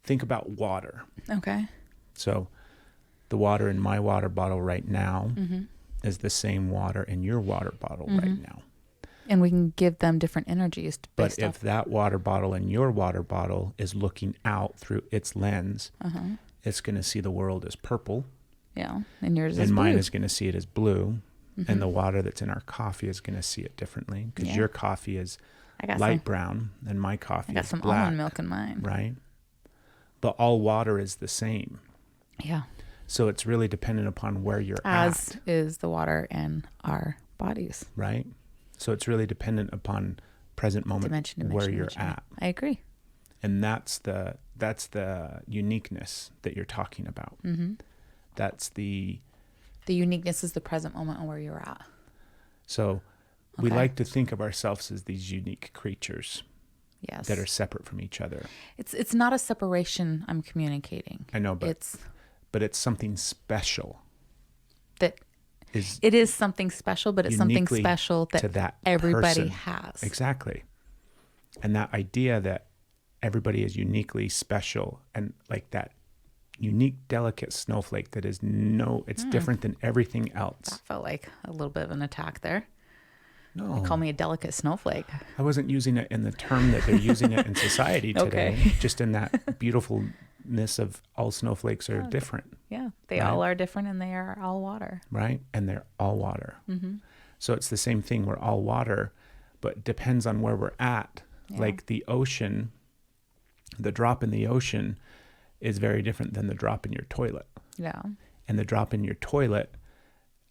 Think about water. Okay. So the water in my water bottle right now is the same water in your water bottle right now. And we can give them different energies. But if that water bottle in your water bottle is looking out through its lens, it's going to see the world as purple. Yeah. And yours is And mine blue. is going to see it as blue. And the water that's in our coffee is going to see it differently because your coffee is light brown and my coffee is black. I got some almond milk in mine. Right? But all water is the same. Yeah. So it's really dependent upon where you're As at. is the water in our bodies. Right? So it's really dependent upon present moment where you're at. I agree. And that's the uniqueness that you're talking about. That's the uniqueness is the present moment and where you're at. So we like to think of ourselves as these unique creatures. Yes. That are separate from each other. It's not a separation I'm communicating. I know, but it's something special. It is something special, but it's something special that to that everybody person. has. Exactly. And that idea that everybody is uniquely special, and like that unique, delicate snowflake that is it's different than everything else. That felt like a little bit of an attack there. No. They call me a delicate snowflake. I wasn't using it in the term that they're using it in society today, just in that beautifulness of all snowflakes are different. Yeah, they all are different, and they are all water. Right, and they're all water. Mm-hmm. So it's the same thing. We're all water, but it depends on where we're at. Yeah. Like the ocean, the drop in the ocean is very different than the drop in your toilet. Yeah. And the drop in your toilet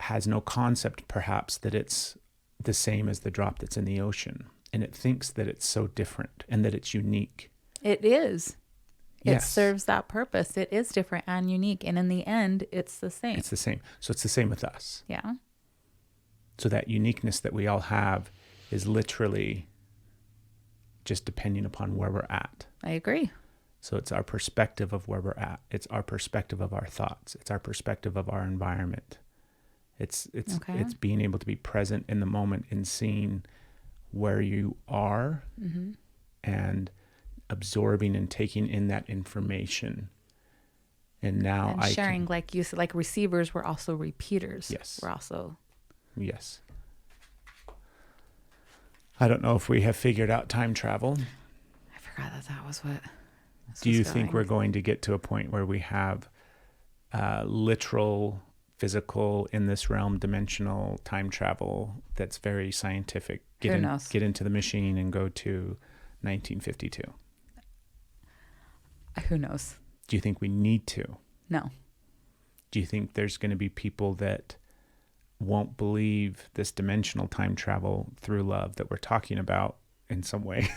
has no concept, perhaps, that it's the same as the drop that's in the ocean. And it thinks that it's so different and that it's unique. It is. Yes. It serves that purpose. It is different and unique. And in the end, it's the same. It's the same. So it's the same with us. Yeah. So that uniqueness that we all have is literally just depending upon where we're at. I agree. So it's our perspective of where we're at. It's our perspective of our thoughts. It's our perspective of our environment. It's being able to be present in the moment and seeing where you are and absorbing and taking in that information. And now sharing, like you said, like receivers, we're also repeaters. Yes. We're also. Yes. I don't know if we have figured out time travel. I forgot that was what. Do you think we're going to get to a point where we have literal, physical, in this realm, dimensional time travel that's very scientific? Get into the machine and go to 1952. Who knows? Do you think we need to? No. Do you think there's going to be people that won't believe this dimensional time travel through love that we're talking about in some way?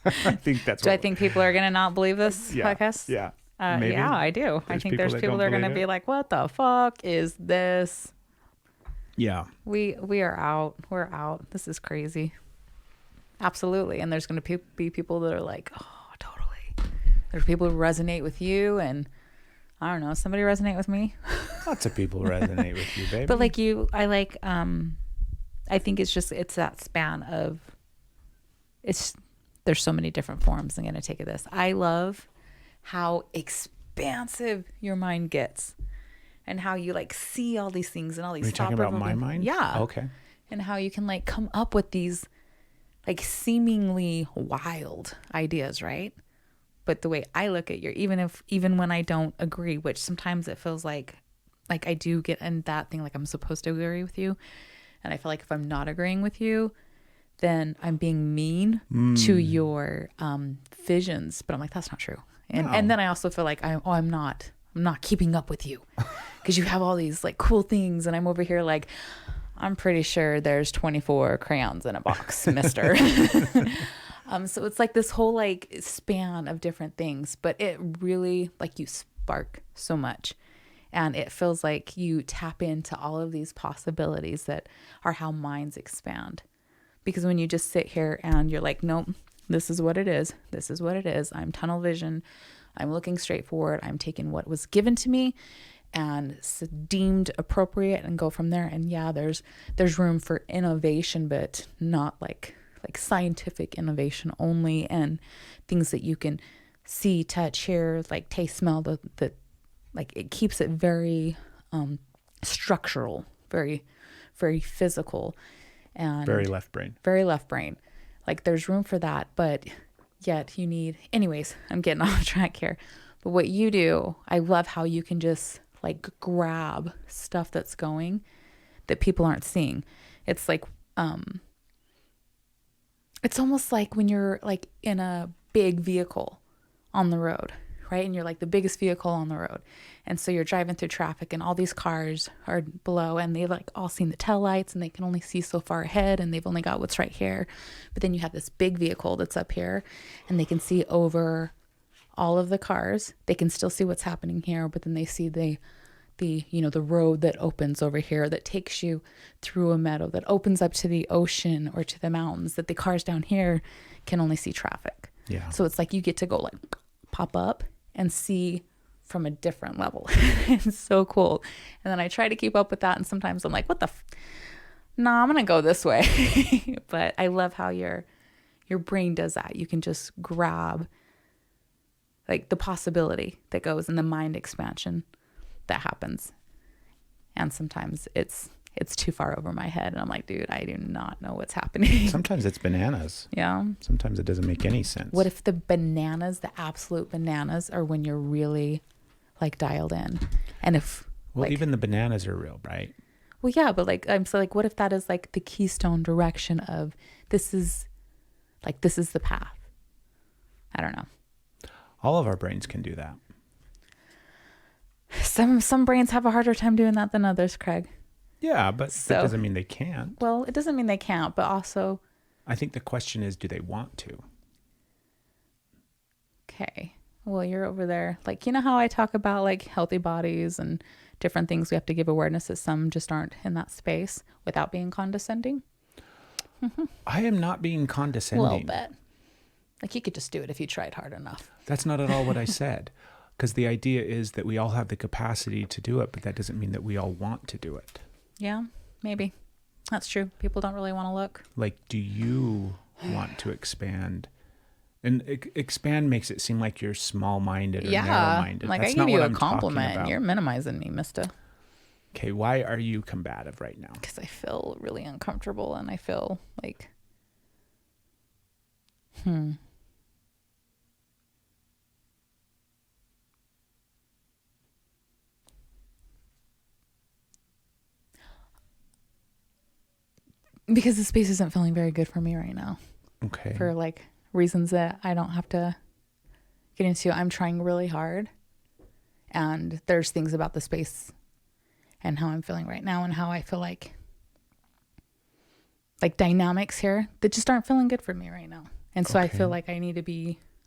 I think that's. Do I think people are going to not believe this podcast? Yeah. Yeah, I do. I think there's people that are going to be like, "What the fuck is this?" Yeah. We are out. We're out. This is crazy. Absolutely. And there's going to be people that are like, "Oh, totally." There's people who resonate with you, and I don't know, somebody resonate with me. Lots of people resonate with you, baby. But like you, I think it's that span of there's so many different forms I'm going to take of this. I love how expansive your mind gets and how you like see all these things and all these. Are you talking about my mind? Yeah. Okay. And how you can like come up with these like seemingly wild ideas, right? But the way I look at even when I don't agree, which sometimes it feels like I do get in that thing, like I'm supposed to agree with you. And I feel like if I'm not agreeing with you, then I'm being mean to your visions. But I'm like, that's not true. And then I also feel like I'm not keeping up with you because you have all these like cool things. And I'm over here like, I'm pretty sure there's 24 crayons in a box, mister. So it's like this whole like span of different things, but it really like you spark so much. And it feels like you tap into all of these possibilities that are how minds expand. Because when you just sit here and you're like, nope, this is what it is. This is what it is. I'm tunnel vision. I'm looking straight forward. I'm taking what was given to me and deemed appropriate and go from there. And yeah, there's room for innovation, but not like scientific innovation only, and things that you can see, touch, hear, like taste, smell, that like it keeps it very structural, very, very physical. And very left brain. Like there's room for that, but yet you need, anyways, I'm getting off track here. But what you do, I love how you can just like grab stuff that's going that people aren't seeing. It's like, it's almost like when you're like in a big vehicle on the road, right? And you're like the biggest vehicle on the road. And so you're driving through traffic and all these cars are below and they've like all seen the taillights and they can only see so far ahead and they've only got what's right here. But then you have this big vehicle that's up here and they can see over all of the cars. They can still see what's happening here, but then they see the road that opens over here that takes you through a meadow that opens up to the ocean or to the mountains, that the cars down here can only see traffic. Yeah. So it's like you get to go like pop up and see from a different level. It's so cool. And then I try to keep up with that. And sometimes I'm like, what the? No, I'm going to go this way. But I love how your Your brain does that. You can just grab like the possibility that goes in the mind expansion that happens. And sometimes it's too far over my head. And I'm like, dude, I do not know what's happening. Sometimes it's bananas. Yeah. Sometimes it doesn't make any sense. What if the bananas, the absolute bananas, are when you're really like dialed in? And if even the bananas are real, right? Well, yeah, but like, I'm so like, what if that is like the keystone direction of this is the path? I don't know. All of our brains can do that. Some brains have a harder time doing that than others, Craig. Yeah, but that doesn't mean they can't. Well, it doesn't mean they can't, but also... I think the question is, do they want to? Okay. Well, you're over there. Like, you know how I talk about like healthy bodies and different things we have to give awareness that some just aren't in that space without being condescending? I am not being condescending. A little bit. Like, you could just do it if you tried hard enough. That's not at all what I said. Because the idea is that we all have the capacity to do it, but that doesn't mean that we all want to do it. Yeah, maybe. That's true. People don't really want to look. Like, do you want to expand? And expand makes it seem like you're small-minded or narrow-minded. Like, That's I give not you what a I'm talking compliment. about. You're minimizing me, mister. Okay, why are you combative right now? Because I feel really uncomfortable and I feel like, because the space isn't feeling very good for me right now. Okay. For like reasons that I don't have to get into. I'm trying really hard. And there's things about the space and how I'm feeling right now and how I feel like dynamics here that just aren't feeling good for me right now. And so I feel like I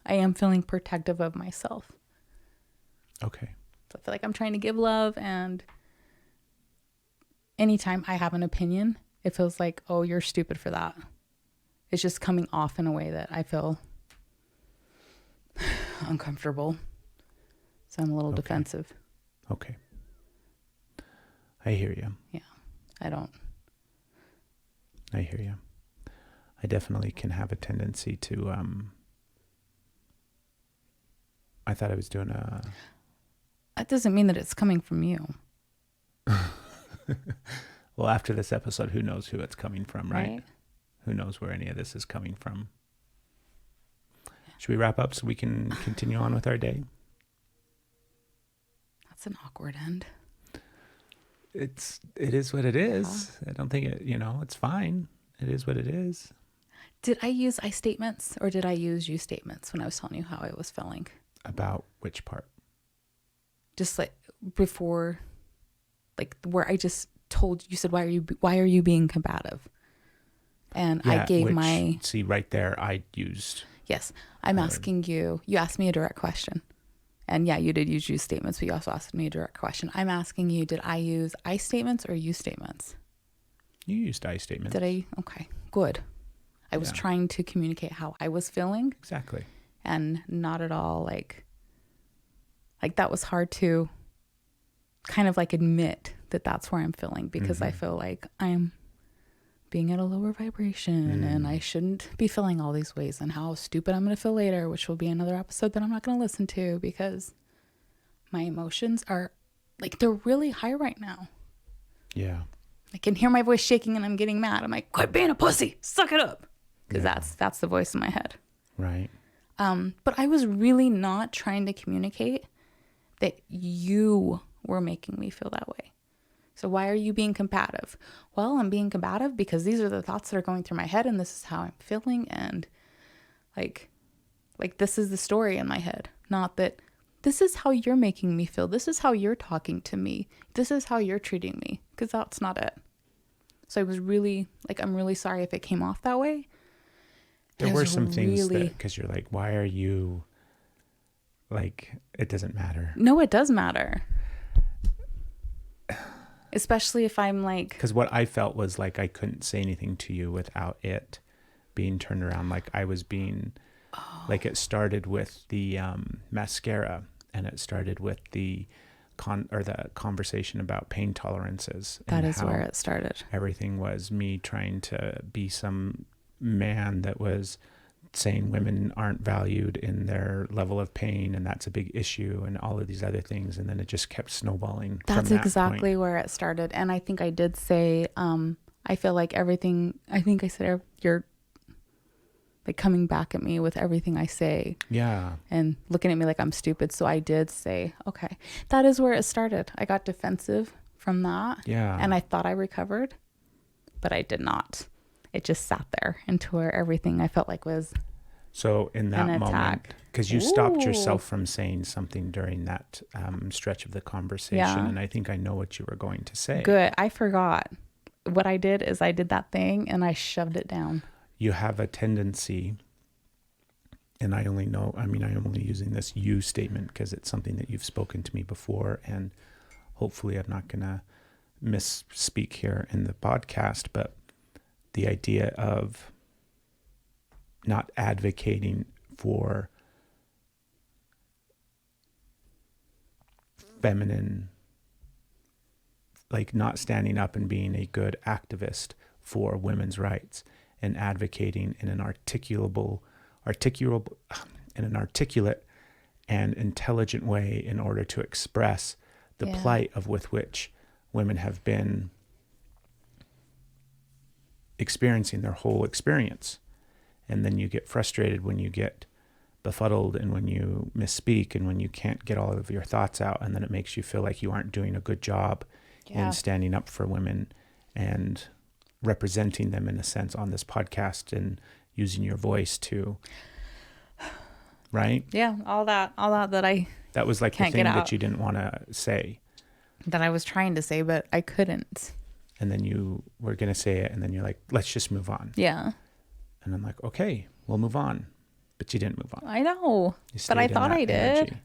am feeling protective of myself. Okay. So I feel like I'm trying to give love, and anytime I have an opinion, it feels like, oh, you're stupid for that. It's just coming off in a way that I feel uncomfortable. So I'm a little defensive. Okay. I hear you. Yeah. I hear you. I definitely can have a tendency to, I thought I was doing That doesn't mean that it's coming from you. Well, after this episode, who knows who it's coming from, right? Who knows where any of this is coming from? Should we wrap up so we can continue on with our day? That's an awkward end. It is what it is. I don't think it's fine. It is what it is. Did I use I statements or did I use you statements when I was telling you how I was feeling? About which part? Just like before, like where I just told you said, why are you being combative? And I gave see right there, I used. Yes. I'm asking you asked me a direct question. And yeah, you did use you statements, but you also asked me a direct question. I'm asking you, did I use I statements or you statements? You used I statements. Did I? Okay, good. I was trying to communicate how I was feeling. Exactly. And not at all like that was hard to kind of like admit that that's where I'm feeling, because I feel like I'm being at a lower vibration and I shouldn't be feeling all these ways, and how stupid I'm going to feel later, which will be another episode that I'm not going to listen to because my emotions are like, they're really high right now. Yeah. I can hear my voice shaking and I'm getting mad. I'm like, quit being a pussy, suck it up. Because that's the voice in my head. Right. But I was really not trying to communicate that you were making me feel that way. So why are you being combative? Well, I'm being combative because these are the thoughts that are going through my head and this is how I'm feeling. And like this is the story in my head. Not that this is how you're making me feel. This is how you're talking to me. This is how you're treating me. Because that's not it. So I was really I'm really sorry if it came off that way. There were some things that, because you're like, why are you, it doesn't matter. No, it does matter. Especially if I'm because what I felt was I couldn't say anything to you without it being turned around. I was being, it started with the mascara, and it started with the conversation about pain tolerances. That is where it started. Everything was me trying to be some man that was saying women aren't valued in their level of pain, and that's a big issue, and all of these other things. And then it just kept snowballing. That's from that exactly point. where it started. And I think I did say, I feel like everything, I think I said, you're like coming back at me with everything I say. Yeah. And looking at me like I'm stupid. So I did say, okay, that is where it started. I got defensive from that. Yeah. And I thought I recovered, but I did not. It just sat there into where everything I felt like was so in that an moment, attack. because you stopped yourself from saying something during that stretch of the conversation. Yeah. And I think I know what you were going to say. Good. I forgot. What I did is I did that thing and I shoved it down. You have a tendency, and I'm only using this you statement because it's something that you've spoken to me before, and hopefully I'm not going to misspeak here in the podcast, but the idea of not advocating for feminine, like not standing up and being a good activist for women's rights and advocating in an articulate and intelligent way in order to express the plight of with which women have been experiencing their whole experience. And then you get frustrated when you get befuddled and when you misspeak and when you can't get all of your thoughts out, and then it makes you feel like you aren't doing a good job in standing up for women and representing them in a sense on this podcast and using your voice to, right? Yeah, all that that was like the can't thing get that out. you didn't want to say. That I was trying to say, but I couldn't. And then you were going to say it, and then you're like, let's just move on. Yeah. And I'm like, okay, we'll move on. But you didn't move on. I know. But I thought I did. Energy.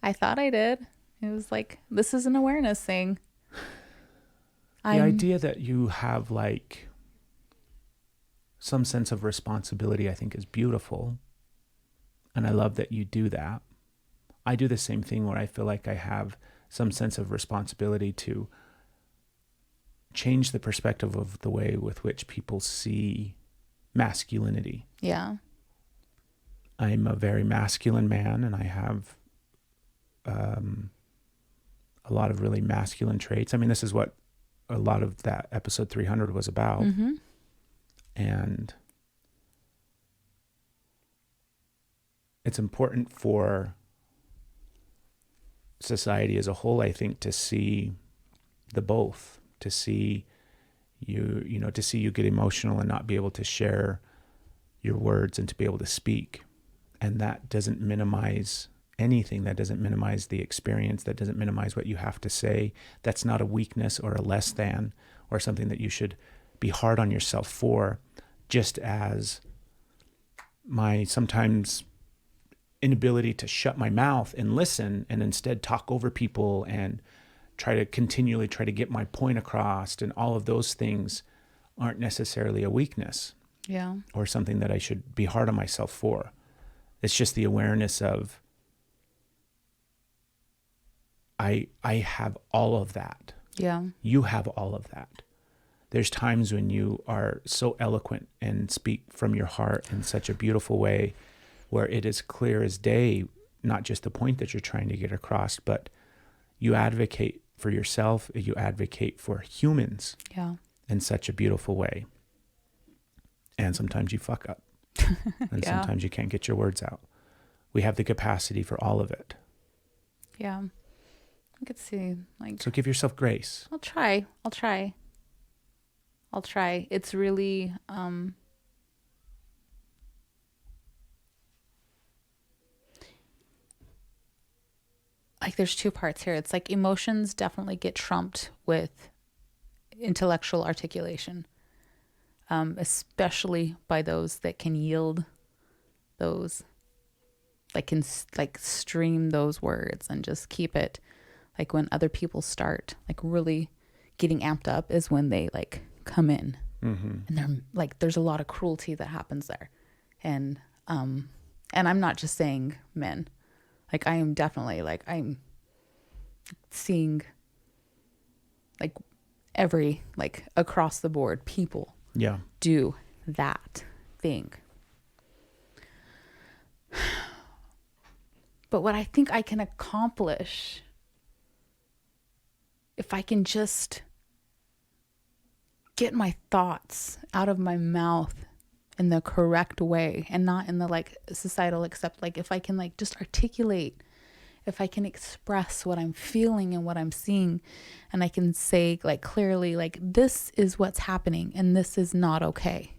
I thought I did. It was like, this is an awareness thing. The idea that you have like some sense of responsibility, I think, is beautiful. And I love that you do that. I do the same thing where I feel like I have some sense of responsibility to change the perspective of the way with which people see masculinity. Yeah. I'm a very masculine man, and I have a lot of really masculine traits. I mean, this is what a lot of that episode 300 was about. Mm-hmm. And it's important for society as a whole, I think, to see the both, to see to see you get emotional and not be able to share your words and to be able to speak. And that doesn't minimize anything. That doesn't minimize the experience. That doesn't minimize what you have to say. That's not a weakness or a less than or something that you should be hard on yourself for, just as my sometimes inability to shut my mouth and listen and instead talk over people and continually try to get my point across, and all of those things aren't necessarily a weakness. Yeah. Or something that I should be hard on myself for. It's just the awareness of I have all of that. Yeah. You have all of that. There's times when you are so eloquent and speak from your heart in such a beautiful way where it is clear as day, not just the point that you're trying to get across, but you advocate for yourself, you advocate for humans in such a beautiful way. And sometimes you fuck up. And sometimes you can't get your words out. We have the capacity for all of it. Yeah. I could see, like... So give yourself grace. I'll try. It's really... like there's two parts here. It's like emotions definitely get trumped with intellectual articulation. Especially by those that can yield those, like can like stream those words and just keep it. Like when other people start like really getting amped up is when they like come in, and they're like, there's a lot of cruelty that happens there, and I'm not just saying men, like I am definitely like I'm seeing like every like across the board people. Yeah. Do that thing. But what I think I can accomplish if I can just get my thoughts out of my mouth in the correct way and not in the like societal, except like if I can like just articulate, if I can express what I'm feeling and what I'm seeing, and I can say like clearly, like, this is what's happening and this is not okay.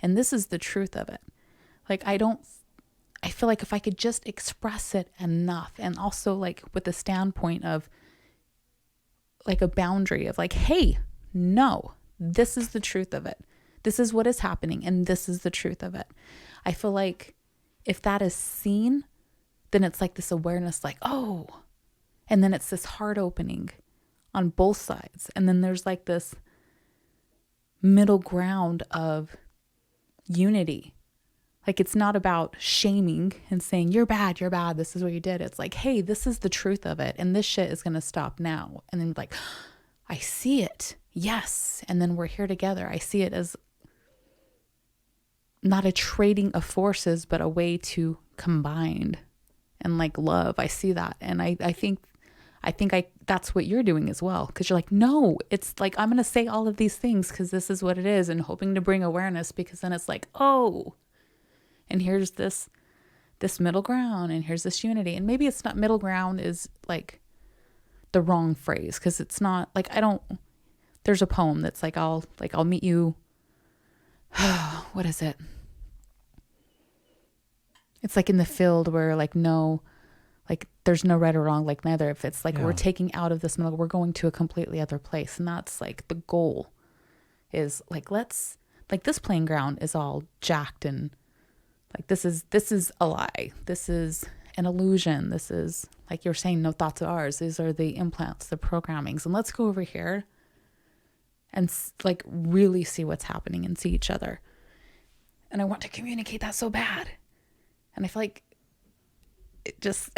And this is the truth of it. Like, I feel like if I could just express it enough, and also like with the standpoint of like a boundary of like, hey, no, this is the truth of it. This is what is happening and this is the truth of it. I feel like if that is seen, then it's like this awareness, like, oh, and then it's this heart opening on both sides. And then there's like this middle ground of unity. Like, it's not about shaming and saying, you're bad, this is what you did. It's like, hey, this is the truth of it. And this shit is going to stop now. And then like, I see it. Yes. And then we're here together. I see it as not a trading of forces, but a way to combine and like love. I see that. And I think that's what you're doing as well. Cause you're like, no, it's like, I'm going to say all of these things cause this is what it is, and hoping to bring awareness, because then it's like, oh, and here's this middle ground, and here's this unity. And maybe it's not, middle ground is like the wrong phrase. Cause it's not like, there's a poem that's like, I'll meet you. What is it? It's like in the field where like, no, like there's no right or wrong, like neither. If it's like, we're taking out of this middle, we're going to a completely other place. And that's like the goal is like, let's, like, this playing ground is all jacked and like, this is a lie. This is an illusion. This is, like you're saying, no thoughts of ours. These are the implants, the programmings. And let's go over here and like really see what's happening and see each other. And I want to communicate that so bad. And I feel like it just,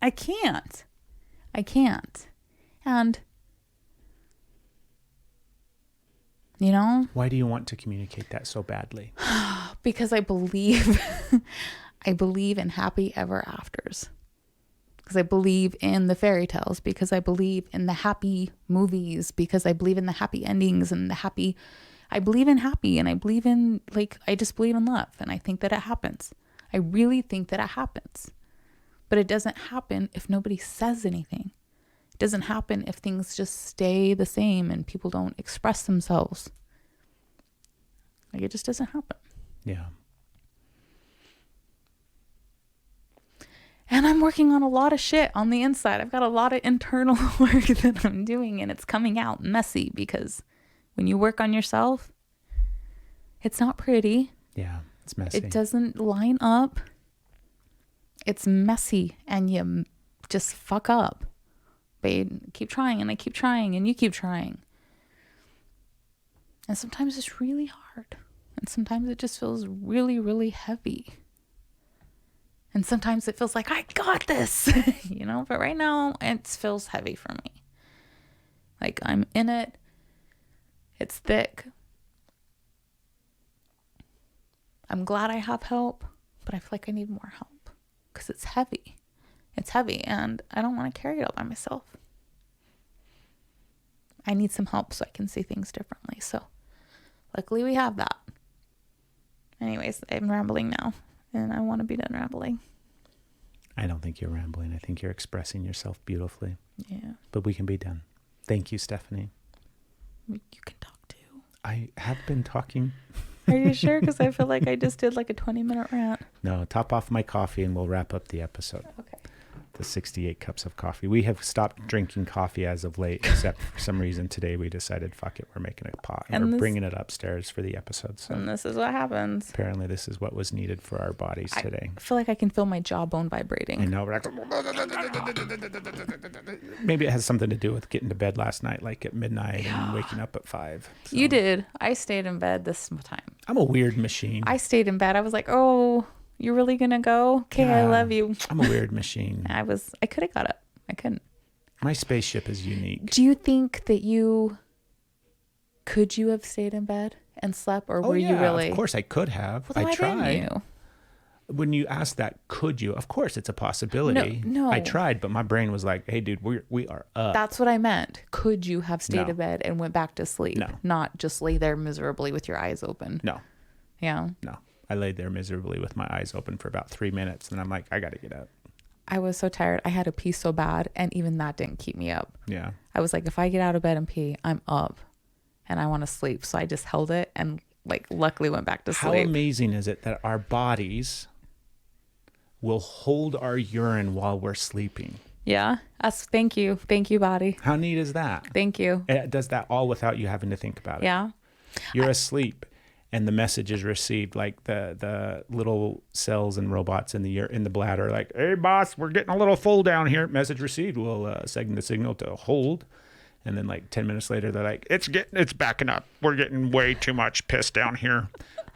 I can't. And, you know, why do you want to communicate that so badly? Because I believe in happy ever afters. Because I believe in the fairy tales, because I believe in the happy movies, because I believe in the happy endings and I believe in happy, and I believe in, like, I just believe in love. And I think that it happens. I really think that it happens. But it doesn't happen if nobody says anything. It doesn't happen if things just stay the same and people don't express themselves. Like, it just doesn't happen. Yeah. And I'm working on a lot of shit on the inside. I've got a lot of internal work that I'm doing, and it's coming out messy, because when you work on yourself, it's not pretty. Yeah, it's messy. It doesn't line up. It's messy, and you just fuck up. But you keep trying, and I keep trying, and you keep trying. And sometimes it's really hard. And sometimes it just feels really, really heavy. And sometimes it feels like, I got this, you know, but right now it feels heavy for me. Like, I'm in it. It's thick. I'm glad I have help, but I feel like I need more help because it's heavy. It's heavy, and I don't want to carry it all by myself. I need some help so I can see things differently. So luckily we have that. Anyways, I'm rambling now, and I want to be done rambling. I don't think you're rambling. I think you're expressing yourself beautifully. Yeah. But we can be done. Thank you, Stephanie. You can talk too. I have been talking. Are you sure? Because I feel like I just did like a 20-minute rant. No, top off my coffee and we'll wrap up the episode. Okay. The 68 cups of coffee. We have stopped drinking coffee as of late, except for some reason today we decided, fuck it, we're making a pot. And we're bringing it upstairs for the episode. So and this is what happens. Apparently this is what was needed for our bodies today. I feel like I can feel my jawbone vibrating. I know. We're like, maybe it has something to do with getting to bed last night, like at midnight, and waking up at 5. So. You did. I stayed in bed this time. I'm a weird machine. I stayed in bed. I was like, oh, you're really going to go? Okay, I love you. I'm a weird machine. I could have got up. I couldn't. My spaceship is unique. Do you think that could you have stayed in bed and slept, or were you really? Of course I could have. Well, I tried. Didn't you? when you ask that, could you? Of course, it's a possibility. No. I tried, but my brain was like, hey, dude, we are up. That's what I meant. Could you have stayed in bed and went back to sleep? No. Not just lay there miserably with your eyes open. No. Yeah. No. I laid there miserably with my eyes open for about 3 minutes, and I'm like, I got to get up. I was so tired. I had to pee so bad, and even that didn't keep me up. Yeah. I was like, if I get out of bed and pee, I'm up, and I want to sleep. So I just held it and luckily went back to sleep. How amazing is it that our bodies will hold our urine while we're sleeping? Yeah. Thank you, body. How neat is that? Thank you. It does that all without you having to think about it. Yeah. You're asleep, and the message is received, like the little cells and robots in the bladder, like, hey boss, we're getting a little full down here. Message received. We'll send the signal to hold. And then 10 minutes later, they're like, it's backing up. We're getting way too much piss down here.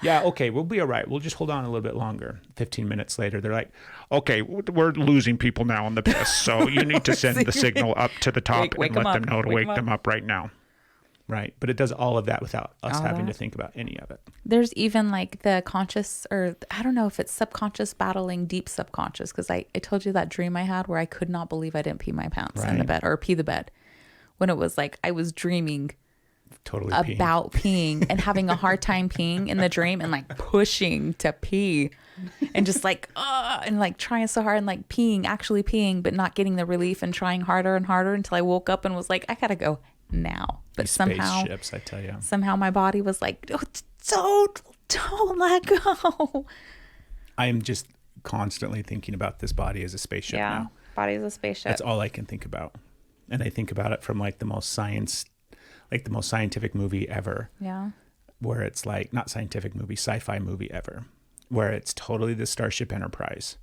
Yeah, okay, we'll be all right. We'll just hold on a little bit longer. 15 minutes later, they're like, okay, we're losing people now on the piss. So you need to send the signal up to the top and let them know to wake them up right now. Right. But it does all of that without us having to think about any of it. There's even the conscious, or I don't know if it's subconscious battling deep subconscious. Because I told you that dream I had where I could not believe I didn't pee my pants in the bed or pee the bed. When it was I was dreaming about peeing and having a hard time peeing in the dream and pushing to pee and just and trying so hard and actually peeing, but not getting the relief and trying harder and harder until I woke up and was like, I gotta go now. But spaceships, I tell you. Somehow my body was like, oh, don't let go. I am just constantly thinking about this body as a spaceship now. Body is a spaceship. That's all I can think about. And I think about it from the most scientific movie ever. Yeah. Where it's not scientific movie, sci-fi movie ever. Where it's totally the Starship Enterprise.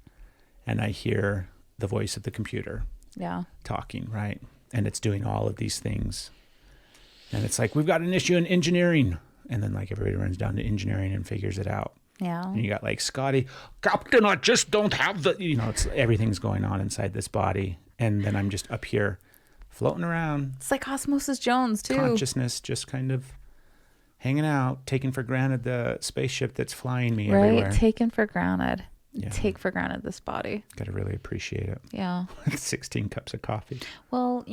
And I hear the voice of the computer. Yeah. Talking, right? And it's doing all of these things. And it's we've got an issue in engineering. And then everybody runs down to engineering and figures it out. Yeah. And you got Scotty, Captain, I just don't have the, it's everything's going on inside this body. And then I'm just up here floating around. It's like Osmosis Jones too. Consciousness just kind of hanging out, taking for granted the spaceship that's flying me everywhere. Right, taken for granted. Yeah. Take for granted this body. Got to really appreciate it. Yeah. 16 cups of coffee. Well,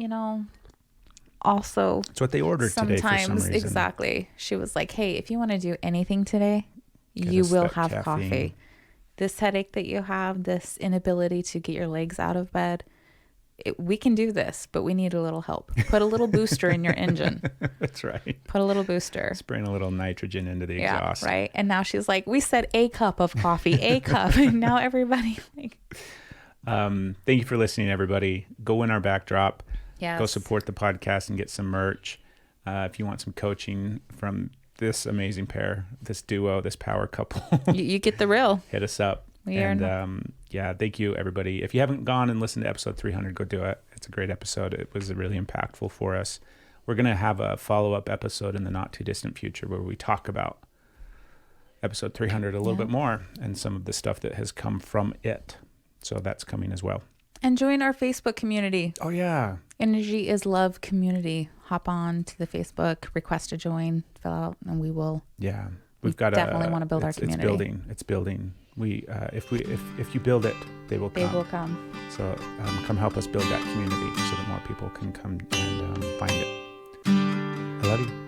also. It's what they ordered today for some reason. Exactly. She was like, hey, if you want to do anything today, you will have coffee. This headache that you have, this inability to get your legs out of bed, we can do this, but we need a little help. Put a little booster in your engine. That's right. Put a little booster. Spraying a little nitrogen into the exhaust. Yeah, right. And now she's like, we said a cup of coffee, a cup. And now everybody thank you for listening, everybody. Go in our backdrop. Yes. Go support the podcast and get some merch. If you want some coaching from this amazing pair, this duo, this power couple. you get the real. Hit us up. Thank you, everybody. If you haven't gone and listened to episode 300, go do it. It's a great episode. It was really impactful for us. We're going to have a follow-up episode in the not too distant future where we talk about episode 300 a little bit more and some of the stuff that has come from it. So that's coming as well. And join our Facebook community. Oh, yeah. Energy is Love community. Hop on to the Facebook, request to join, fill out, and we will. Yeah. We definitely want to build our community. It's building. If you build it, they will come. They will come. So come help us build that community so that more people can come and find it. I love you.